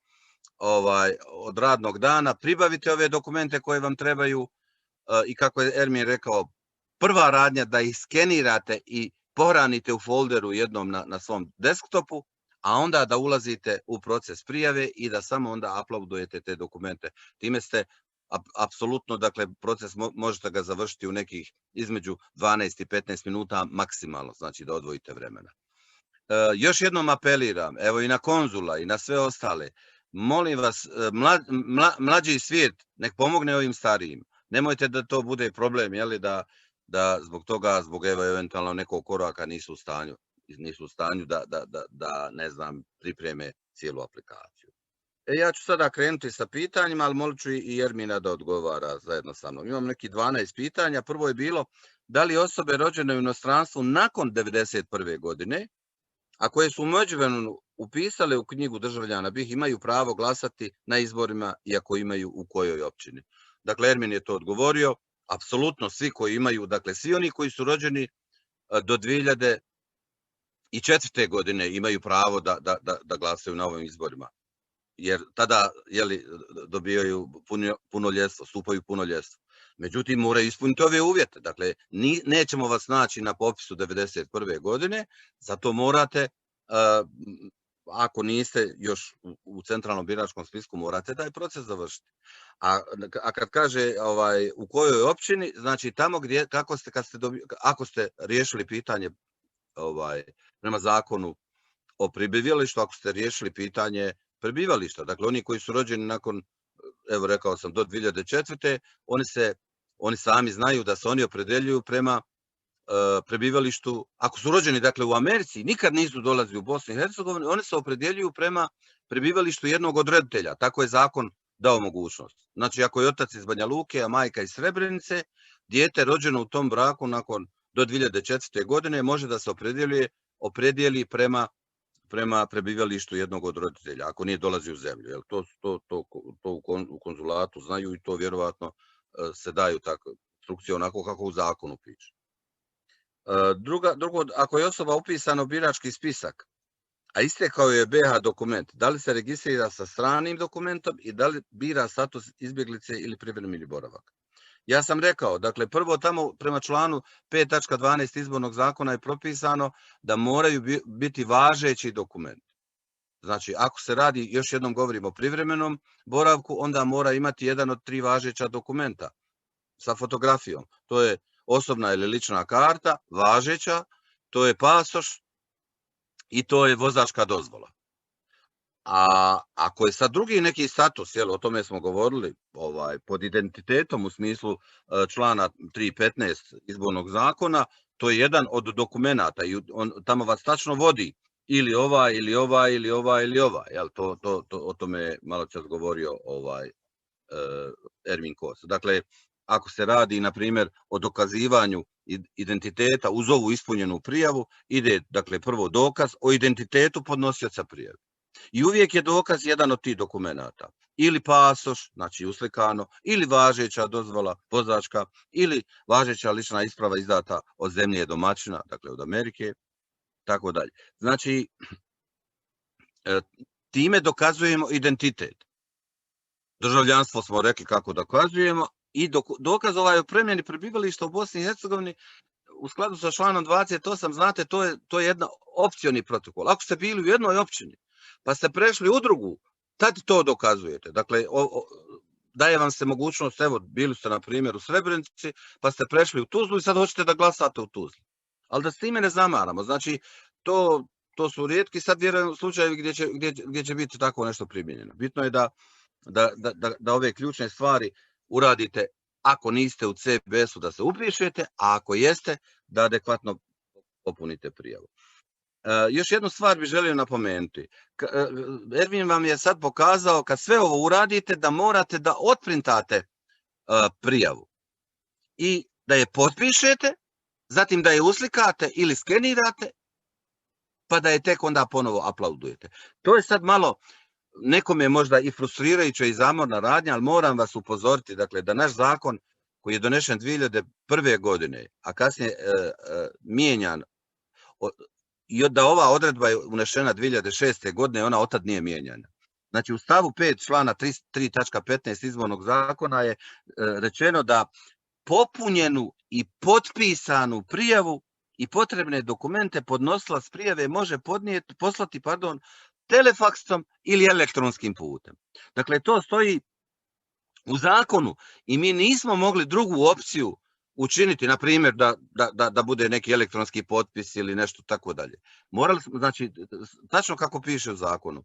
od radnog dana, pribavite ove dokumente koje vam trebaju i kako je Ermin rekao, prva radnja da ih skenirate i pohranite u folderu jednom na svom desktopu, a onda da ulazite u proces prijave i da samo onda uploadujete te dokumente. Time ste apsolutno, dakle, proces možete ga završiti u nekih između 12 i 15 minuta maksimalno, znači da odvojite vremena. Još jednom apeliram, evo i na konzula i na sve ostale, molim vas, mlađi svijet nek pomogne ovim starijim. Nemojte da to bude problem, jeli, da zbog toga, zbog eventualno nekog koraka nisu u stanju da ne znam, pripreme cijelu aplikaciju. Ja ću sada krenuti sa pitanjima, ali molit ću i Ermina da odgovara zajedno sa mnom. Imam neki 12 pitanja. Prvo je bilo, da li osobe rođene u inostranstvu nakon 1991. godine, a koje su u međuvremenu upisale u knjigu državljana BiH, imaju pravo glasati na izborima iako imaju u kojoj općini? Dakle, Ermin je to odgovorio. Apsolutno svi koji imaju, dakle svi oni koji su rođeni do 2004. godine imaju pravo da glasaju na ovim izborima. Jer tada dobijaju punoljetstvo, stupaju punoljetstvo. Međutim, moraju ispuniti ove uvjete. Dakle, nećemo vas naći na popisu 1991. godine, zato morate, ako niste još u centralnom biračkom spisku, morate taj proces završiti. A kad kaže u kojoj općini, znači tamo gdje, ako ste riješili pitanje prema zakonu o prebivalištu, ako ste riješili pitanje prebivališta, dakle oni koji su rođeni nakon, evo rekao sam, do 2004. Oni sami znaju da se oni opredeljuju prema prebivalištu. Ako su rođeni, dakle, u Americi, nikad nisu dolazili u Bosnu i Hercegovinu, oni se opredeljuju prema prebivalištu jednog od roditelja. Tako je zakon dao mogućnost. Znači, ako je otac iz Banja Luke, a majka iz Srebrenice, dijete rođeno u tom braku do 2004. godine može da se opredijeli prema prebivalištu jednog od roditelja, ako nije dolazi u zemlju. Jer to u konzulatu znaju i to vjerovatno se daju tako instrukcije onako kako u zakonu piše. Drugo, ako je osoba upisana u birački spisak, a istekao je BiH dokument, da li se registrira sa stranim dokumentom i da li bira status izbjeglice ili privremeni boravak? Ja sam rekao, dakle, prvo tamo prema članu 5.12 izbornog zakona je propisano da moraju biti važeći dokument. Znači, ako se radi, još jednom govorimo o privremenom boravku, onda mora imati jedan od 3 važeća dokumenta sa fotografijom. To je osobna ili lična karta, važeća, to je pasoš i to je vozačka dozvola. A ako je sad drugi neki status, o tome smo govorili, pod identitetom u smislu člana 3.15 izbornog zakona, to je jedan od dokumenata i tamo vas tačno vodi ili ovaj, ili ovaj, ili ovaj, ili ovaj. Jel, o tome je malo čas govorio Ermin Kosa. Dakle, ako se radi, na primjer, o dokazivanju identiteta uz ovu ispunjenu prijavu, ide, dakle, prvo dokaz o identitetu podnosioca prijave. I uvijek je dokaz jedan od tih dokumenata. Ili pasoš, znači uslikano, ili važeća dozvola vozačka, ili važeća lična isprava izdata od zemlje domaćina, dakle od Amerike, tako dalje. Znači, time dokazujemo identitet. Državljanstvo smo rekli kako dokazujemo i dokaz o promjeni prebivališta u Bosni i Hercegovini u skladu sa članom 28, znate, to je jedan opcioni protokol. Ako ste bili u jednoj općini, pa ste prešli u drugu, tad to dokazujete. Dakle, daje vam se mogućnost, evo, bili ste, na primjer, u Srebrenici, pa ste prešli u Tuzlu i sad hoćete da glasate u Tuzli. Ali da s time ne zamaramo. Znači, to su rijetki sad vjerujem slučajevi gdje će biti tako nešto primijenjeno. Bitno je da ove ključne stvari uradite ako niste u CBS-u da se upišete, a ako jeste da adekvatno popunite prijavu. Još jednu stvar bih želio napomenuti. Ermin vam je sad pokazao kad sve ovo uradite da morate da otprintate prijavu i da je potpišete, zatim da je uslikate ili skenirate, pa da je tek onda ponovo aplaudujete. To je sad malo nekome možda i frustrirajuća i zamorna radnja, ali moram vas upozoriti, dakle, da naš zakon koji je donešen 2001. godine, a kasnije mijenjan, i da ova odredba je unešena 2006. godine, ona otad nije mijenjana. Znači, u stavu 5 člana 3.15 izbornog zakona je rečeno da popunjenu i potpisanu prijavu i potrebne dokumente podnosilac prijave može poslati telefaksom ili elektronskim putem. Dakle, to stoji u zakonu i mi nismo mogli drugu opciju učiniti, na primjer, da bude neki elektronski potpis ili nešto tako dalje. Morali smo, znači, tačno kako piše u zakonu,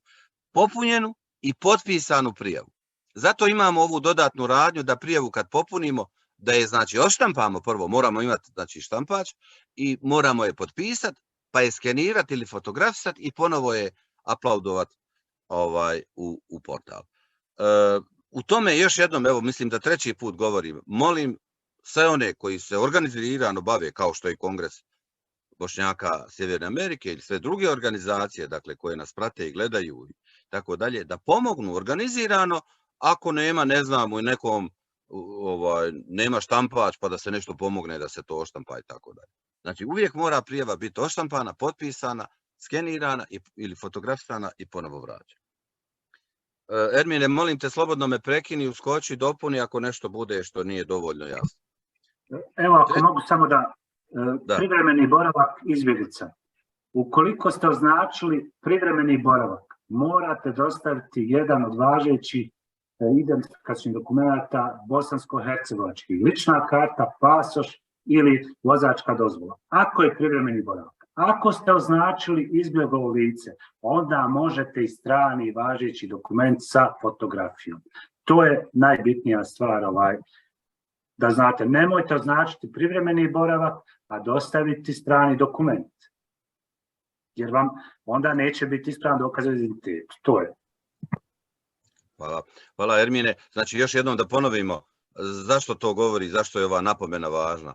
popunjenu i potpisanu prijavu. Zato imamo ovu dodatnu radnju da prijavu kad popunimo, da je, znači, odštampamo prvo, moramo imati, znači, štampač i moramo je potpisati, pa je skenirati ili fotografisati i ponovo je aplaudovati u portal. U tome još jednom, evo, mislim da treći put govorim, molim sve one koji se organizirano bave, kao što je Kongres Bošnjaka Sjeverne Amerike ili sve druge organizacije, dakle, koje nas prate i gledaju i tako dalje, da pomognu organizirano, ako nema, ne znam, u nekom nema štampač pa da se nešto pomogne da se to oštampa i tako dalje. Znači, uvijek mora prijava biti oštampana, potpisana, skenirana ili fotografisana i ponovo vraćena. Ermine, molim te, slobodno me prekini, uskoči, dopuni ako nešto bude što nije dovoljno jasno. Evo, ako mogu samo da privremeni boravak izbjeglica. Ukoliko ste označili privremeni boravak, morate dostaviti jedan od važećih identifikačnih dokumenta bosansko-hercegovačkih, lična karta, pasoš ili vozačka dozvola. Ako je privremeni boravak. Ako ste označili izbjeglo lice, onda možete i strani važeći dokument sa fotografijom. To je najbitnija stvar, da znate, nemojte označiti privremeni boravak, a dostaviti strani dokument. Jer vam onda neće biti ispravan dokaz o identitetu. To je. Hvala Ermine. Znači, još jednom da ponovimo zašto to govori, zašto je ova napomena važna.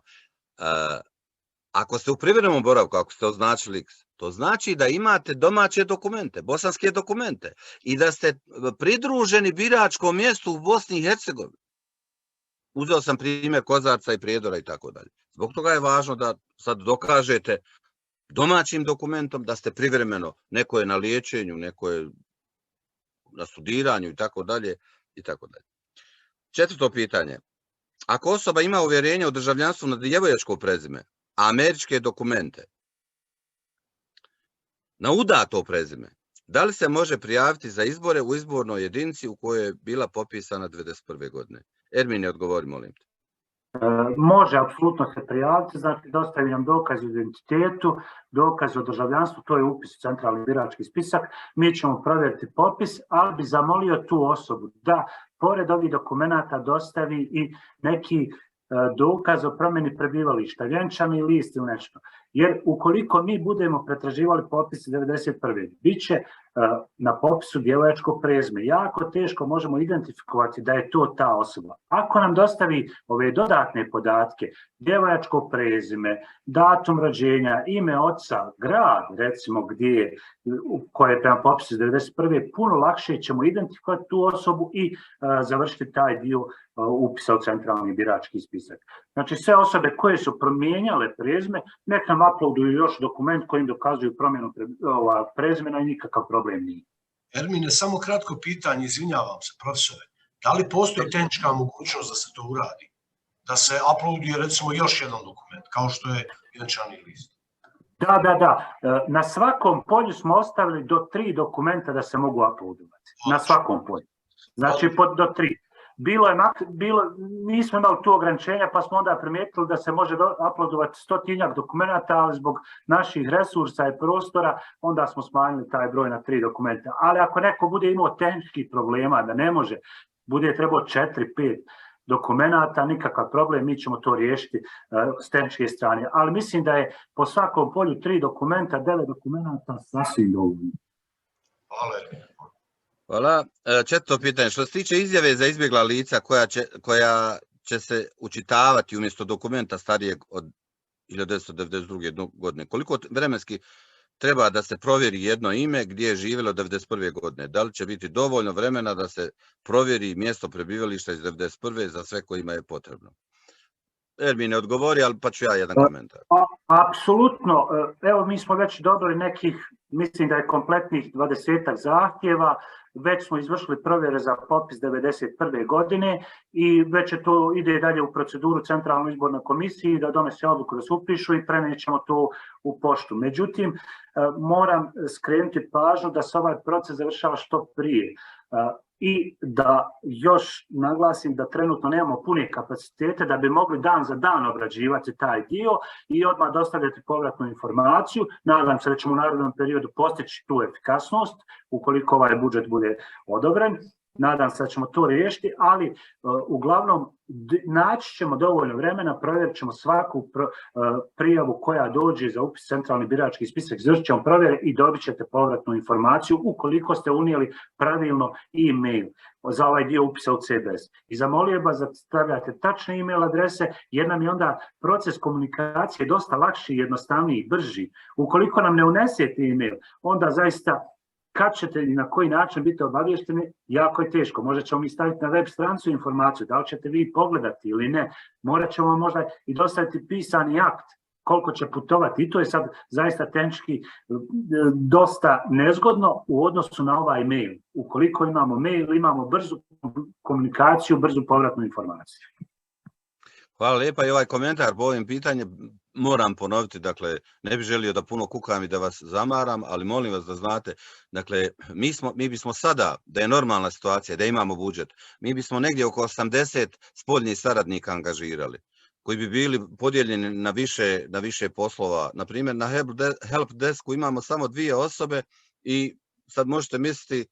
Ako ste u privremenom boravku, ako ste označili X, to znači da imate domaće dokumente, bosanske dokumente i da ste pridruženi biračkom mjestu u Bosni i Hercegovini. Uzeo sam primjer Kozarca i Prijedora i tako dalje. Zbog toga je važno da sad dokažete domaćim dokumentom da ste privremeno, neko je na liječenju, neko je na studiranju i tako dalje i tako dalje. Četvrto pitanje. Ako osoba ima uvjerenje o državljanstvu na djevojačko prezime, a američke dokumente na udato prezime, da li se može prijaviti za izbore u izbornoj jedinici u kojoj je bila popisana 1991. godine? Ermine, odgovori, molim te. Može apsolutno se prijaviti, znači dostavi nam dokaz o identitetu, dokaz o državljanstvu, to je upis u centralni birački spisak, mi ćemo provjeriti popis, ali bi zamolio tu osobu da pored ovih dokumenata dostavi i neki dokaz o promjeni prebivališta, vjenčani list ili nešto. Jer ukoliko mi budemo pretraživali popis 1991. bit će na popisu djevojačko prezime. Jako teško možemo identifikovati da je to ta osoba. Ako nam dostavi ove dodatne podatke, djevojačko prezime, datum rođenja, ime oca, grad, recimo gdje koje je prema popisu 1991. puno lakše ćemo identifikovati tu osobu i završiti taj dio upisa u centralni birački spisak. Znači sve osobe koje su promijenjale prezime, nek nam uploaduju još dokument kojim dokazuju promjenu prezimena i nikakav problem nije. Ermine, samo kratko pitanje, izvinjavam se, profesore. Da li postoji tehnička mogućnost da se to uradi? Da se uploaduje recimo još jedan dokument, kao što je vjenčani list? Da. Na svakom polju smo ostavili do 3 dokumenta da se mogu uploadovati. Na svakom polju. Znači do 3. Nismo imali tu ograničenja, pa smo onda primijetili da se može uploadovati 100-tinjak dokumenta, ali zbog naših resursa i prostora, onda smo smanjili taj broj na 3 dokumenta. Ali ako neko bude imao tehničkih problema da ne može, bude trebao 4-5 dokumenata, nikakav problem, mi ćemo to riješiti s tehničke strane. Ali mislim da je po svakom polju 3 dokumenta, 9 dokumenata sasvim dovoljno. Hvala. Četvrto pitanje. Što se tiče izjave za izbjegla lica koja će se učitavati umjesto dokumenta starijeg od 1992. godine, koliko vremenski treba da se provjeri jedno ime gdje je živjelo 1991. godine? Da li će biti dovoljno vremena da se provjeri mjesto prebivališta iz 1991. za sve kojima je potrebno? Ermin ne odgovori, ali pa ću ja jedan komentar. Apsolutno. Evo, mi smo već dobili nekih, mislim da je kompletnih 20 zahtjeva, već smo izvršili provjere za popis 1991. godine i već je to ide dalje u proceduru Centralnoj izbornoj komisiji da donese odluku da se upišu i prenećemo to u poštu. Međutim, moram skrenuti pažnju da se ovaj proces završava što prije. I da još naglasim da trenutno nemamo pune kapacitete da bi mogli dan za dan obrađivati taj dio i odmah dostavljati povratnu informaciju. Nadam se da ćemo u narednom periodu postići tu efikasnost ukoliko ovaj budžet bude odobren. Nadam se da ćemo to riješiti, ali uglavnom naći ćemo dovoljno vremena, provjerit ćemo svaku prijavu koja dođe za upis centralni birački spisak, izvršit ćemo provjere i dobit ćete povratnu informaciju ukoliko ste unijeli pravilno e-mail za ovaj dio upisa u CBS. I zamolio vas da stavljate tačne e-mail adrese jer nam je onda proces komunikacije dosta lakši, jednostavniji, brži. Ukoliko nam ne unesete e-mail, onda zaista kad ćete i na koji način biti obavješteni, jako je teško. Možda ćemo mi staviti na web stranicu informaciju, da li ćete vi pogledati ili ne. Morat ćemo možda i dostaviti pisani akt koliko će putovati. I to je sad zaista tehnički dosta nezgodno u odnosu na ovaj mail. Ukoliko imamo mail, imamo brzu komunikaciju, brzu povratnu informaciju. Hvala lijepa i ovaj komentar po ovim pitanjem moram ponoviti, dakle, ne bih želio da puno kukam i da vas zamaram, ali molim vas da znate, dakle, mi bismo sada, da je normalna situacija, da imamo budžet, mi bismo negdje oko 80 spoljnih saradnika angažirali, koji bi bili podijeljeni na više poslova. Naprimjer, na help desku imamo samo 2 osobe i sad možete misliti,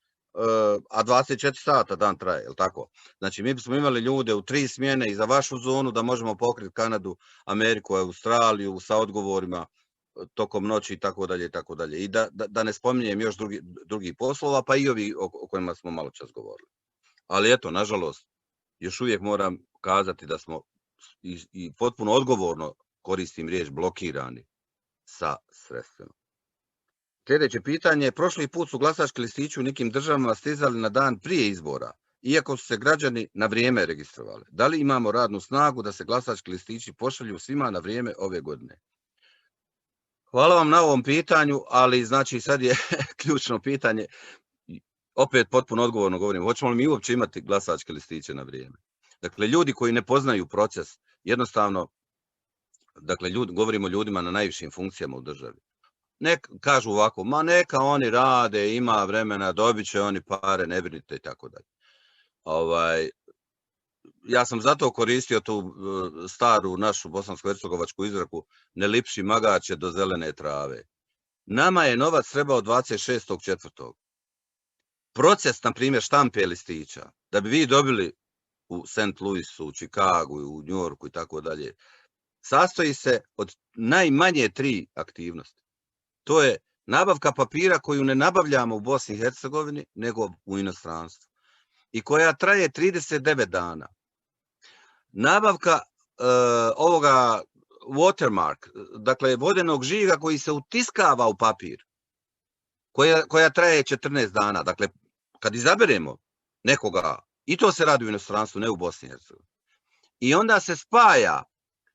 a 24 sata dan traje, je li tako? Znači, mi bismo imali ljude u 3 smjene i za vašu zonu da možemo pokriti Kanadu, Ameriku, Australiju sa odgovorima tokom noći i tako dalje i tako dalje. I da ne spominjem još drugih poslova, pa i ovi o kojima smo malo čas govorili. Ali eto, nažalost, još uvijek moram kazati da smo i potpuno odgovorno koristim riječ blokirani sa sredstvima. Sljedeće pitanje, prošli put su glasački listići u nekim državama stizali na dan prije izbora, iako su se građani na vrijeme registrovali. Da li imamo radnu snagu da se glasački listići pošalju svima na vrijeme ove godine? Hvala vam na ovom pitanju, ali znači sad je ključno pitanje, opet potpuno odgovorno govorim, hoćemo li mi uopće imati glasačke listiće na vrijeme? Dakle, ljudi koji ne poznaju proces, jednostavno, dakle, govorimo o ljudima na najvišim funkcijama u državi. Kažu ovako, ma neka oni rade, ima vremena, dobit će oni pare, ne brinite i tako dalje. Ja sam zato koristio tu staru našu bosansko-hercegovačku izreku, ne lipši magače do zelene trave. Nama je novac trebao 26.4. Proces, na primjer, štampe listića, da bi vi dobili u St. Louisu, u Chicagu, u New Yorku i tako dalje, sastoji se od najmanje 3 aktivnosti. To je nabavka papira koju ne nabavljamo u Bosni i Hercegovini, nego u inostranstvu. I koja traje 39 dana. Nabavka ovoga watermark, dakle vodenog žiga koji se utiskava u papir, koja traje 14 dana. Dakle, kad izaberemo nekoga, i to se radi u inostranstvu, ne u Bosni i Hercegovini. I onda se spaja,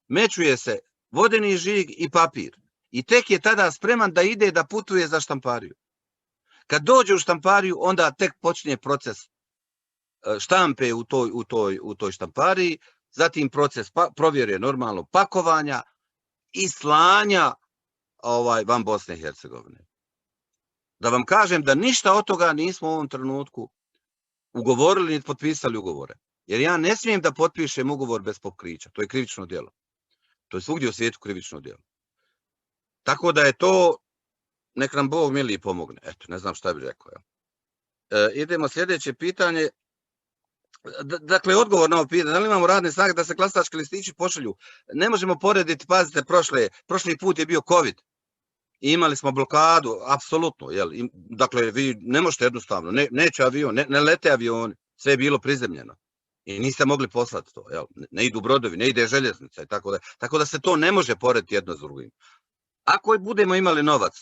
mečuje se vodeni žig i papir. I tek je tada spreman da ide da putuje za štampariju. Kad dođe u štampariju, onda tek počinje proces štampe u toj štampariji, zatim proces provjere normalno pakovanja i slanja van Bosne i Hercegovine. Da vam kažem da ništa od toga nismo u ovom trenutku ugovorili ni potpisali ugovore. Jer ja ne smijem da potpišem ugovor bez pokrića. To je krivično djelo. To je svugdje u svijetu krivično djelo. Tako da je to, nek nam Bog mili pomogne. Eto, ne znam šta bih rekao. Idemo sljedeće pitanje. Dakle, odgovor na ovo pitanje, da li imamo radne snage da se glasački listići pošalju? Ne možemo porediti, pazite, prošli put je bio COVID i imali smo blokadu, apsolutno. Dakle, vi ne možete jednostavno, neće avion, ne lete avioni, sve je bilo prizemljeno i niste mogli poslati to. Ne idu brodovi, ne ide željeznica i tako da. Tako da se to ne može porediti jedno s drugim. Ako budemo imali novac,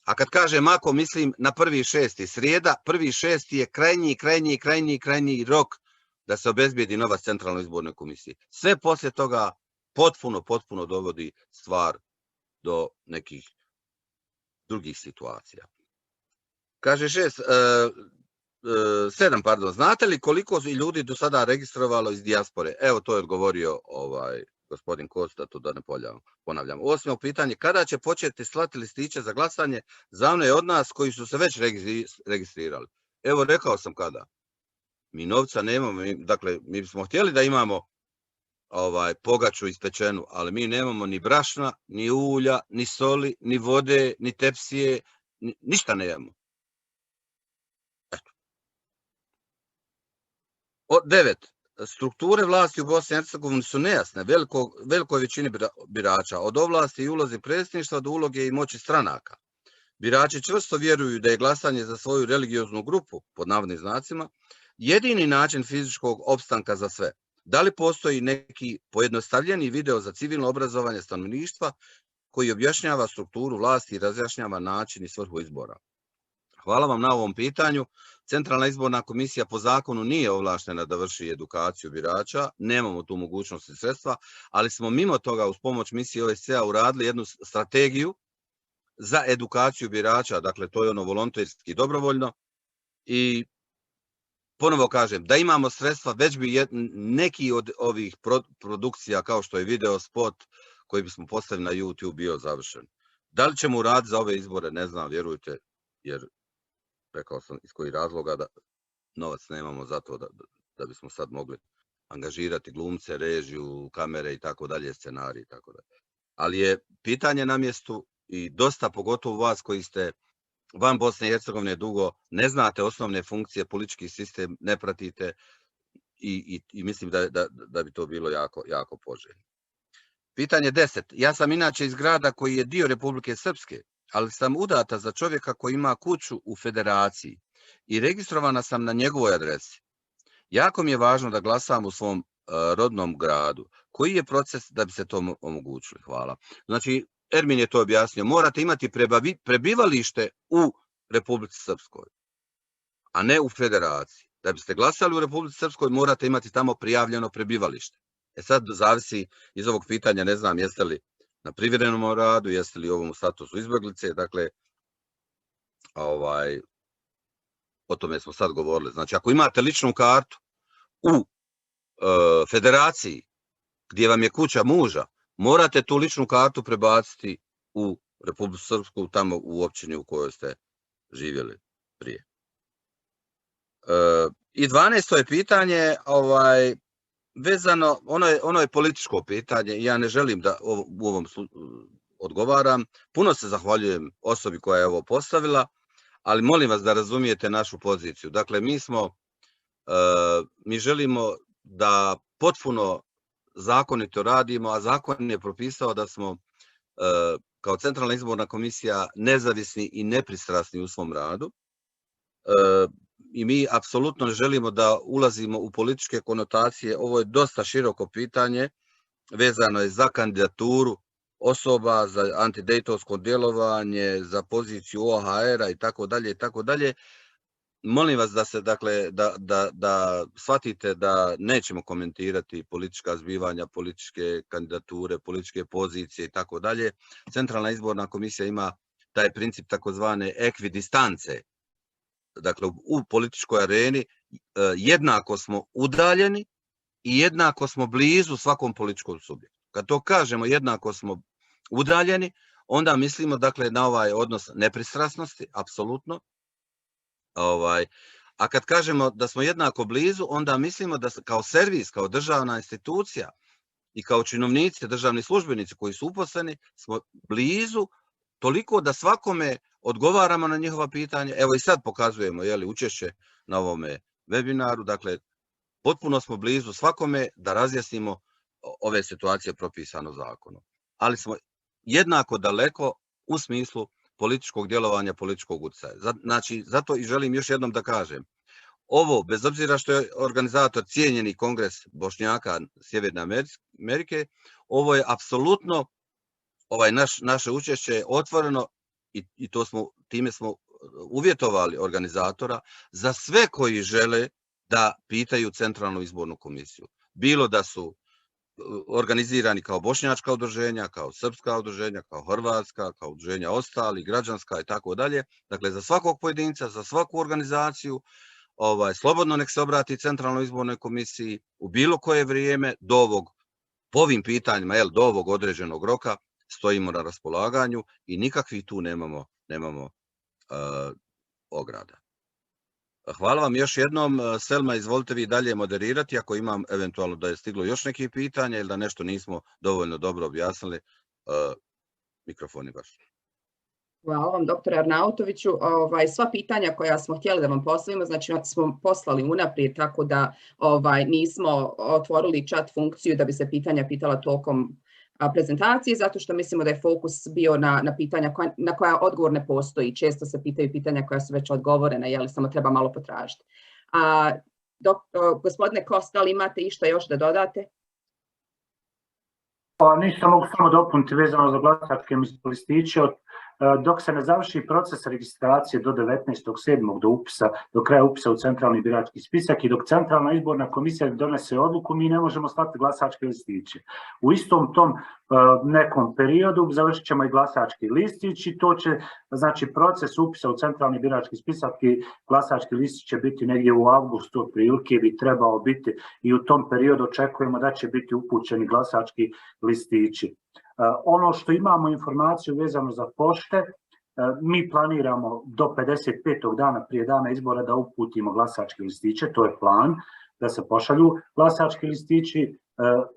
a kad kažem ako, mislim na 1.6. srijeda, 1.6. je krajnji rok da se obezbijedi novac Centralnoj izbornoj komisiji. Sve poslije toga potpuno dovodi stvar do nekih drugih situacija. Kaže 7, znate li koliko su ljudi do sada registrovalo iz dijaspore? Evo, to je odgovorio gospodin Kosta, to da ne ponavljam. 8. pitanje, kada će početi slati listiće za glasanje za one od nas koji su se već registrirali? Evo, rekao sam kada. Mi novca nemamo, dakle, mi smo htjeli da imamo pogaču ispečenu, ali mi nemamo ni brašna, ni ulja, ni soli, ni vode, ni tepsije, ništa nemamo. Eto. 9. Strukture vlasti u Bosni i Hercegovini su nejasne velikoj većini birača, od ovlasti i ulozi predsjedništva do uloge i moći stranaka. Birači čvrsto vjeruju da je glasanje za svoju religioznu grupu, pod navodnim znacima, jedini način fizičkog opstanka za sve. Da li postoji neki pojednostavljeni video za civilno obrazovanje stanovništva koji objašnjava strukturu vlasti i razjašnjava način i svrhu izbora? Hvala vam na ovom pitanju. Centralna izborna komisija po zakonu nije ovlaštena da vrši edukaciju birača, nemamo tu mogućnost i sredstva, ali smo mimo toga uz pomoć misije OSCE-a uradili jednu strategiju za edukaciju birača, dakle to je ono volonterski dobrovoljno i ponovo kažem, da imamo sredstva, već bi neki od ovih produkcija kao što je video spot koji bismo postavili na YouTube bio završen. Da li ćemo uraditi za ove izbore, ne znam, vjerujte, jer rekao sam iz kojih razloga da novac nemamo za to da bismo sad mogli angažirati glumce, režiju, kamere i tako dalje, scenarij i tako dalje. Ali je pitanje na mjestu i dosta, pogotovo vas koji ste van Bosne i Hercegovine dugo, ne znate osnovne funkcije, politički sistem ne pratite i mislim da bi to bilo jako poželjno. Pitanje 10. Ja sam inače iz grada koji je dio Republike Srpske, ali sam udata za čovjeka koji ima kuću u Federaciji i registrovana sam na njegovoj adresi. Jako mi je važno da glasam u svom rodnom gradu. Koji je proces da bi se to omogućili? Hvala. Znači, Ermin je to objasnio. Morate imati prebivalište u Republici Srpskoj, a ne u Federaciji. Da biste glasali u Republici Srpskoj, morate imati tamo prijavljeno prebivalište. Sad zavisi iz ovog pitanja, ne znam, jeste li na privremenom radu, jeste li u ovom statusu izbjeglice, dakle, o tome smo sad govorili. Znači, ako imate ličnu kartu u Federaciji, gdje vam je kuća muža, morate tu ličnu kartu prebaciti u Republiku Srpsku, tamo u općini u kojoj ste živjeli prije. I 12. je pitanje, vezano, ono je političko pitanje i ja ne želim da u ovom odgovaram. Puno se zahvaljujem osobi koja je ovo postavila, ali molim vas da razumijete našu poziciju. Dakle, mi želimo da potpuno zakonito radimo, a zakon je propisao da smo kao Centralna izborna komisija nezavisni i nepristrasni u svom radu. I mi apsolutno ne želimo da ulazimo u političke konotacije. Ovo je dosta široko pitanje, vezano je za kandidaturu osoba, za antidejtonsko djelovanje, za poziciju OHR-a i tako dalje i tako dalje. Molim vas da se, dakle, da shvatite da nećemo komentirati politička zbivanja, političke kandidature, političke pozicije i tako dalje. Centralna izborna komisija ima taj princip takozvane ekvidistance. Dakle, u političkoj areni jednako smo udaljeni i jednako smo blizu svakom političkom subjektu. Kad to kažemo jednako smo udaljeni, onda mislimo, dakle, na ovaj odnos nepristrasnosti, apsolutno. A kad kažemo da smo jednako blizu, onda mislimo da kao servis, kao državna institucija i kao činovnici, državni službenici koji su uposleni, smo blizu toliko da svakome odgovaramo na njihova pitanja. Evo i sad pokazujemo učešće na ovome webinaru. Dakle, potpuno smo blizu svakome da razjasnimo ove situacije propisano zakonom. Ali smo jednako daleko u smislu političkog djelovanja, političkog utjecaja. Znači, zato i želim još jednom da kažem, ovo, bez obzira što je organizator cijenjeni Kongres Bošnjaka Sjeverne Amerike, ovo je apsolutno, naše učešće je otvoreno i time smo uvjetovali organizatora za sve koji žele da pitaju Centralnu izbornu komisiju. Bilo da su organizirani kao bošnjačka udruženja, kao srpska udruženja, kao hrvatska, kao udruženja ostali, građanska i tako dalje. Dakle, za svakog pojedinca, za svaku organizaciju, slobodno nek se obrati Centralnoj izbornoj komisiji u bilo koje vrijeme po ovim pitanjima, do ovog određenog roka, stojimo na raspolaganju i nikakvih tu nemamo ograda. Hvala vam još jednom. Selma, izvolite vi dalje moderirati, ako imam eventualno da je stiglo još nekih pitanja ili da nešto nismo dovoljno dobro objasnili. Mikrofon je vaš. Hvala vam, doktore Arnautoviću. Sva pitanja koja smo htjeli da vam postavimo, znači smo poslali unaprijed, tako da nismo otvorili chat funkciju da bi se pitanja pitala tokom prezentacije, zato što mislimo da je fokus bio na pitanja na koja odgovor ne postoji. Često se pitaju pitanja koja su već odgovorena, samo treba malo potražiti. Gospodine Kosta, ali imate išta još da dodate? Ništa, mogu samo dopuniti vezano za glasačke listiće. Dok se ne završi proces registracije do 19.7. do kraja upisa u centralni birački spisak i dok Centralna izborna komisija donese odluku, mi ne možemo slati glasačke listiće. U istom tom nekom periodu završit ćemo i glasački listić i to će, znači, proces upisa u centralni birački spisak i glasački listić će biti negdje u avgustu, otprilike bi trebao biti, i u tom periodu očekujemo da će biti upućeni glasački listići. Ono što imamo informaciju vezano za pošte, mi planiramo do 55. dana prije dana izbora da uputimo glasačke listiće, to je plan, da se pošalju glasački listići.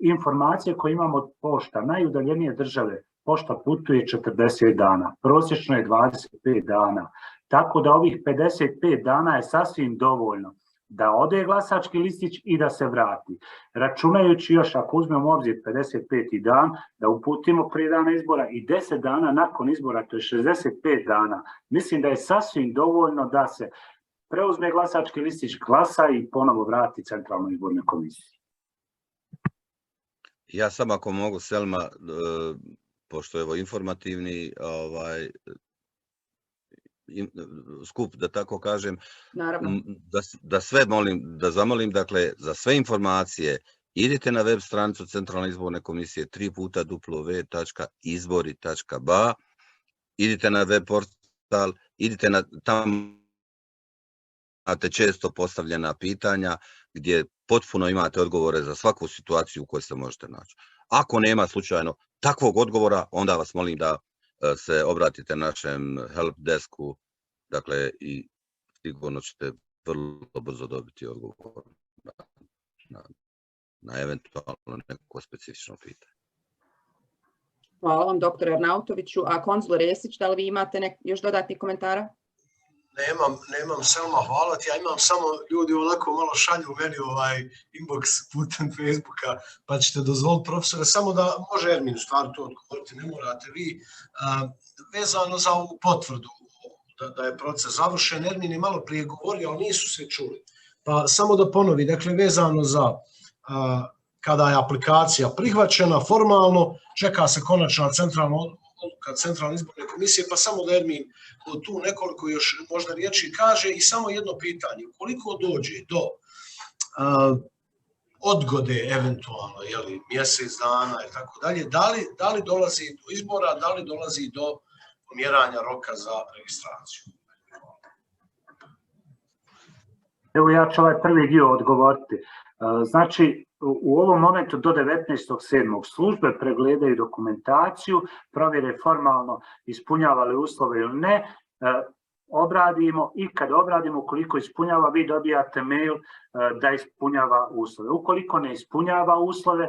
Informacije koje imamo od pošta, najudaljenije države, pošta putuje 40 dana, prosječno je 25 dana, tako da ovih 55 dana je sasvim dovoljno da ode glasački listić i da se vrati. Računajući još, ako uzmemo u obzir 55. dan, da uputimo prije dana izbora i 10 dana nakon izbora, to je 65 dana, mislim da je sasvim dovoljno da se preuzme glasački listić, glasa i ponovo vrati Centralnoj izbornoj komisiji. Ja samo ako mogu, Selma, pošto je ovo informativni skup, da tako kažem, da zamolim, dakle, za sve informacije idite na web stranicu Centralne izborne komisije www.izbori.ba, idite na web portal, idite na tamo, imate često postavljena pitanja gdje potpuno imate odgovore za svaku situaciju u kojoj se možete naći. Ako nema slučajno takvog odgovora, onda vas molim da se obratite našem help desku, dakle, i sigurno ćete vrlo brzo dobiti odgovor na eventualno neko specifično pitanje. Hvala vam, doktore Arnautoviću. A konzul Resić, da li vi imate još dodatnih komentara? Nemam Selma, hvala ti, ja imam samo ljudi onako malo šalju meni inbox putem Facebooka, pa ćete dozvoliti profesore, samo da može Ermin u stvari to odgovoriti, ne morate vi. Vezano za ovu potvrdu da je proces završen, Ermin je malo prije govorio, ali nisu se čuli. Pa samo da ponovi, dakle vezano za kada je aplikacija prihvaćena formalno, čeka se konačna centralna odluka Centralne izborne komisije, pa samo da Ermin tu nekoliko još možda riječi kaže i samo jedno pitanje. Ukoliko dođe do odgode eventualno, mjesec dana i tako dalje, da li dolazi do izbora, da li dolazi do pomjeranja roka za registraciju? Evo ja ću ovaj prvi dio odgovoriti. Znači, u ovom momentu do 19.7. službe pregledaju dokumentaciju, provjere formalno ispunjava li uslove ili ne, obradimo i kad obradimo, ukoliko ispunjava, vi dobijate mail da ispunjava uslove. Ukoliko ne ispunjava uslove,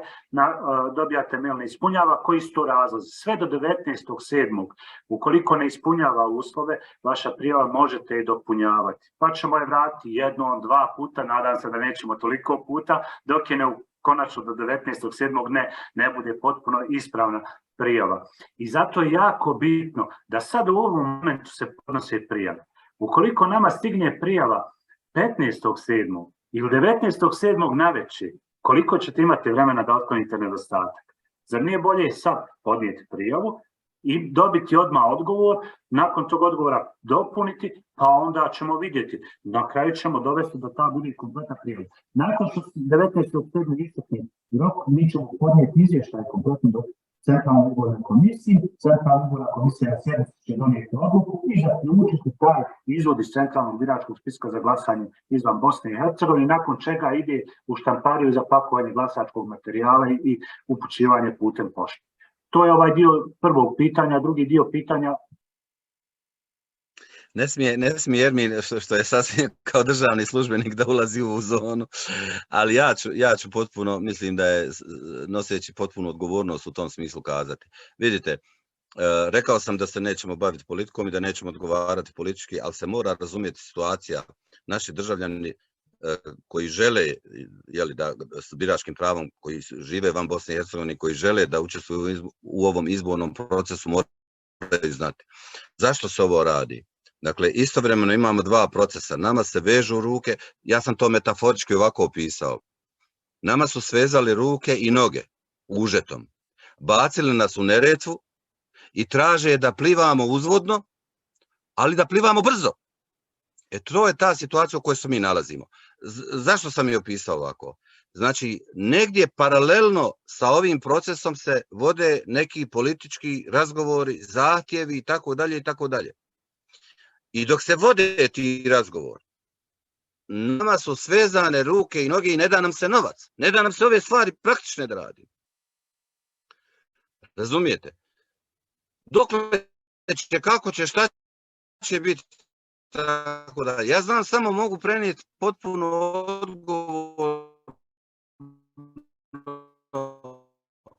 dobijate mail ne ispunjava, koji su to razlozi. Sve do 19.7. ukoliko ne ispunjava uslove, vaša prijava možete je dopunjavati. Pa ćemo je vratiti jednom, dva puta, nadam se da nećemo toliko puta, dok je konačno do 19.7. ne bude potpuno ispravna prijava. I zato je jako bitno da sad u ovom momentu se podnose prijave. Ukoliko nama stigne prijava 15.7. ili 19.7. navečer, koliko ćete imati vremena da otklonite nedostatak? Zar nije bolje sad podnijeti prijavu i dobiti odmah odgovor, nakon tog odgovora dopuniti, pa onda ćemo vidjeti. Na kraju ćemo dovesti da ta bude kompletna prijava. Nakon što 19.7. istekne rok, mi ćemo podnijeti izvještaj kompletno do Centralne izborne komisije. Centralna izborna komisija na sjednici će donijeti odluku i zaključiti taj izvod iz centralnog biračkog spiska za glasanje izvan Bosne i Hercegovine, nakon čega ide u štampariju za pakovanje glasačkog materijala i upućivanje putem pošte. To je ovaj dio prvog pitanja. Drugi dio pitanja... Ne smije Ermin, što je sasvim kao državni službenik, da ulazi u ovu zonu, ali ja ću potpuno, mislim da je noseći potpunu odgovornost u tom smislu kazati. Vidite, rekao sam da se nećemo baviti politikom i da nećemo odgovarati politički, ali se mora razumjeti situacija. Naši državljani koji žele, da s biračkim pravom, koji žive van Bosne i Hercegovine, koji žele da učestvuju u ovom izbornom procesu, moraju znati. Zašto se ovo radi? Dakle, istovremeno imamo dva procesa. Nama se vežu ruke, ja sam to metaforički ovako opisao. Nama su svezali ruke i noge užetom. Bacili nas u Neretvu i traže da plivamo uzvodno, ali da plivamo brzo. To je ta situacija u kojoj se mi nalazimo. Zašto sam je opisao ovako? Znači, negdje paralelno sa ovim procesom se vode neki politički razgovori, zahtjevi i tako dalje i tako dalje. I dok se vode ti razgovori, nama su svezane ruke i noge i ne da nam se novac. Ne da nam se ove stvari praktične da radimo. Razumijete? Dokle će, kako će, šta će biti, tako da. Ja znam, samo mogu prenijeti potpuno odgovor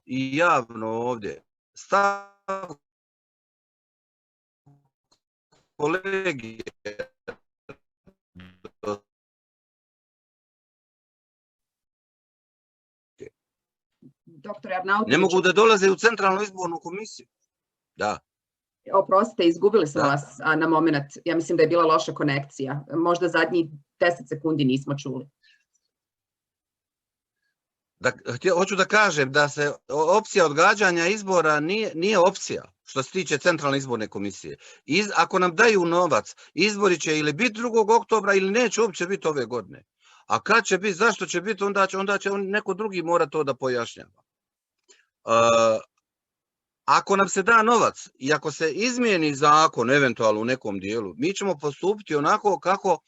i javno ovdje. Stav kolegije. Doktor Arnautović. Ne mogu da dolaze u Centralnu izbornu komisiju. Da. Oprostite, izgubili smo vas na moment. Ja mislim da je bila loša konekcija. Možda zadnjih 10 sekundi nismo čuli. Hoću da kažem da se opcija odgađanja izbora nije opcija što se tiče Centralne izborne komisije. Ako nam daju novac, izbori će ili biti 2. oktobra ili neće uopće biti ove godine. A kad će biti, zašto će biti, onda će neko drugi mora to da pojašnjava. Ako nam se da novac i ako se izmijeni zakon eventualno u nekom dijelu, mi ćemo postupiti onako kako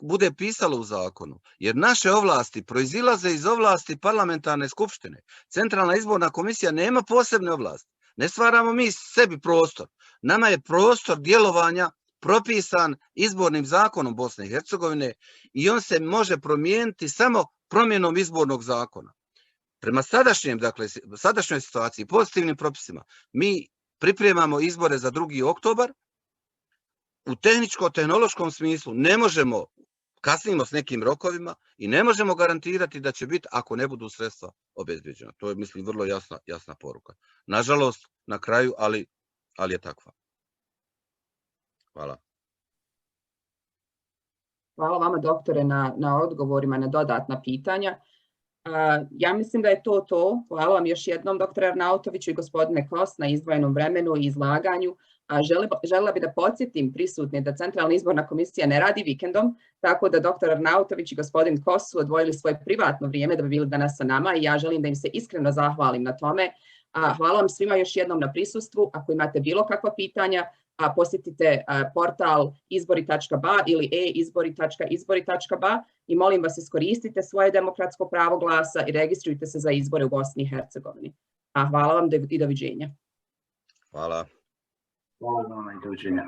bude pisalo u zakonu. Jer naše ovlasti proizilaze iz ovlasti parlamentarne skupštine. Centralna izborna komisija nema posebne ovlasti. Ne stvaramo mi sebi prostor. Nama je prostor djelovanja propisan izbornim zakonom Bosne i Hercegovine i on se može promijeniti samo promjenom izbornog zakona. Prema sadašnjoj situaciji, pozitivnim propisima, mi pripremamo izbore za 2. oktobar, u tehničko-tehnološkom smislu ne možemo, kasnimo s nekim rokovima i ne možemo garantirati da će biti ako ne budu sredstva obezbeđena. To je, mislim, vrlo jasna poruka. Nažalost, na kraju, ali je takva. Hvala. Hvala vama, doktore, na odgovorima na dodatna pitanja. Ja mislim da je to. Hvala vam još jednom, doktore Arnautoviću i gospodine Kos, na izdvojenom vremenu i izlaganju. Želela bi da podsjetim prisutne da Centralna izborna komisija ne radi vikendom, tako da doktor Arnautović i gospodin Kos su odvojili svoje privatno vrijeme da bi bili danas sa nama i ja želim da im se iskreno zahvalim na tome. Hvala vam svima još jednom na prisustvu. Ako imate bilo kakva pitanja, posjetite portal izbori.ba ili e-izbori.ba i molim vas iskoristite svoje demokratsko pravo glasa i registrujte se za izbore u Bosni i Hercegovini. Hvala vam i doviđenja. Hvala. Hvala vam i doviđenja.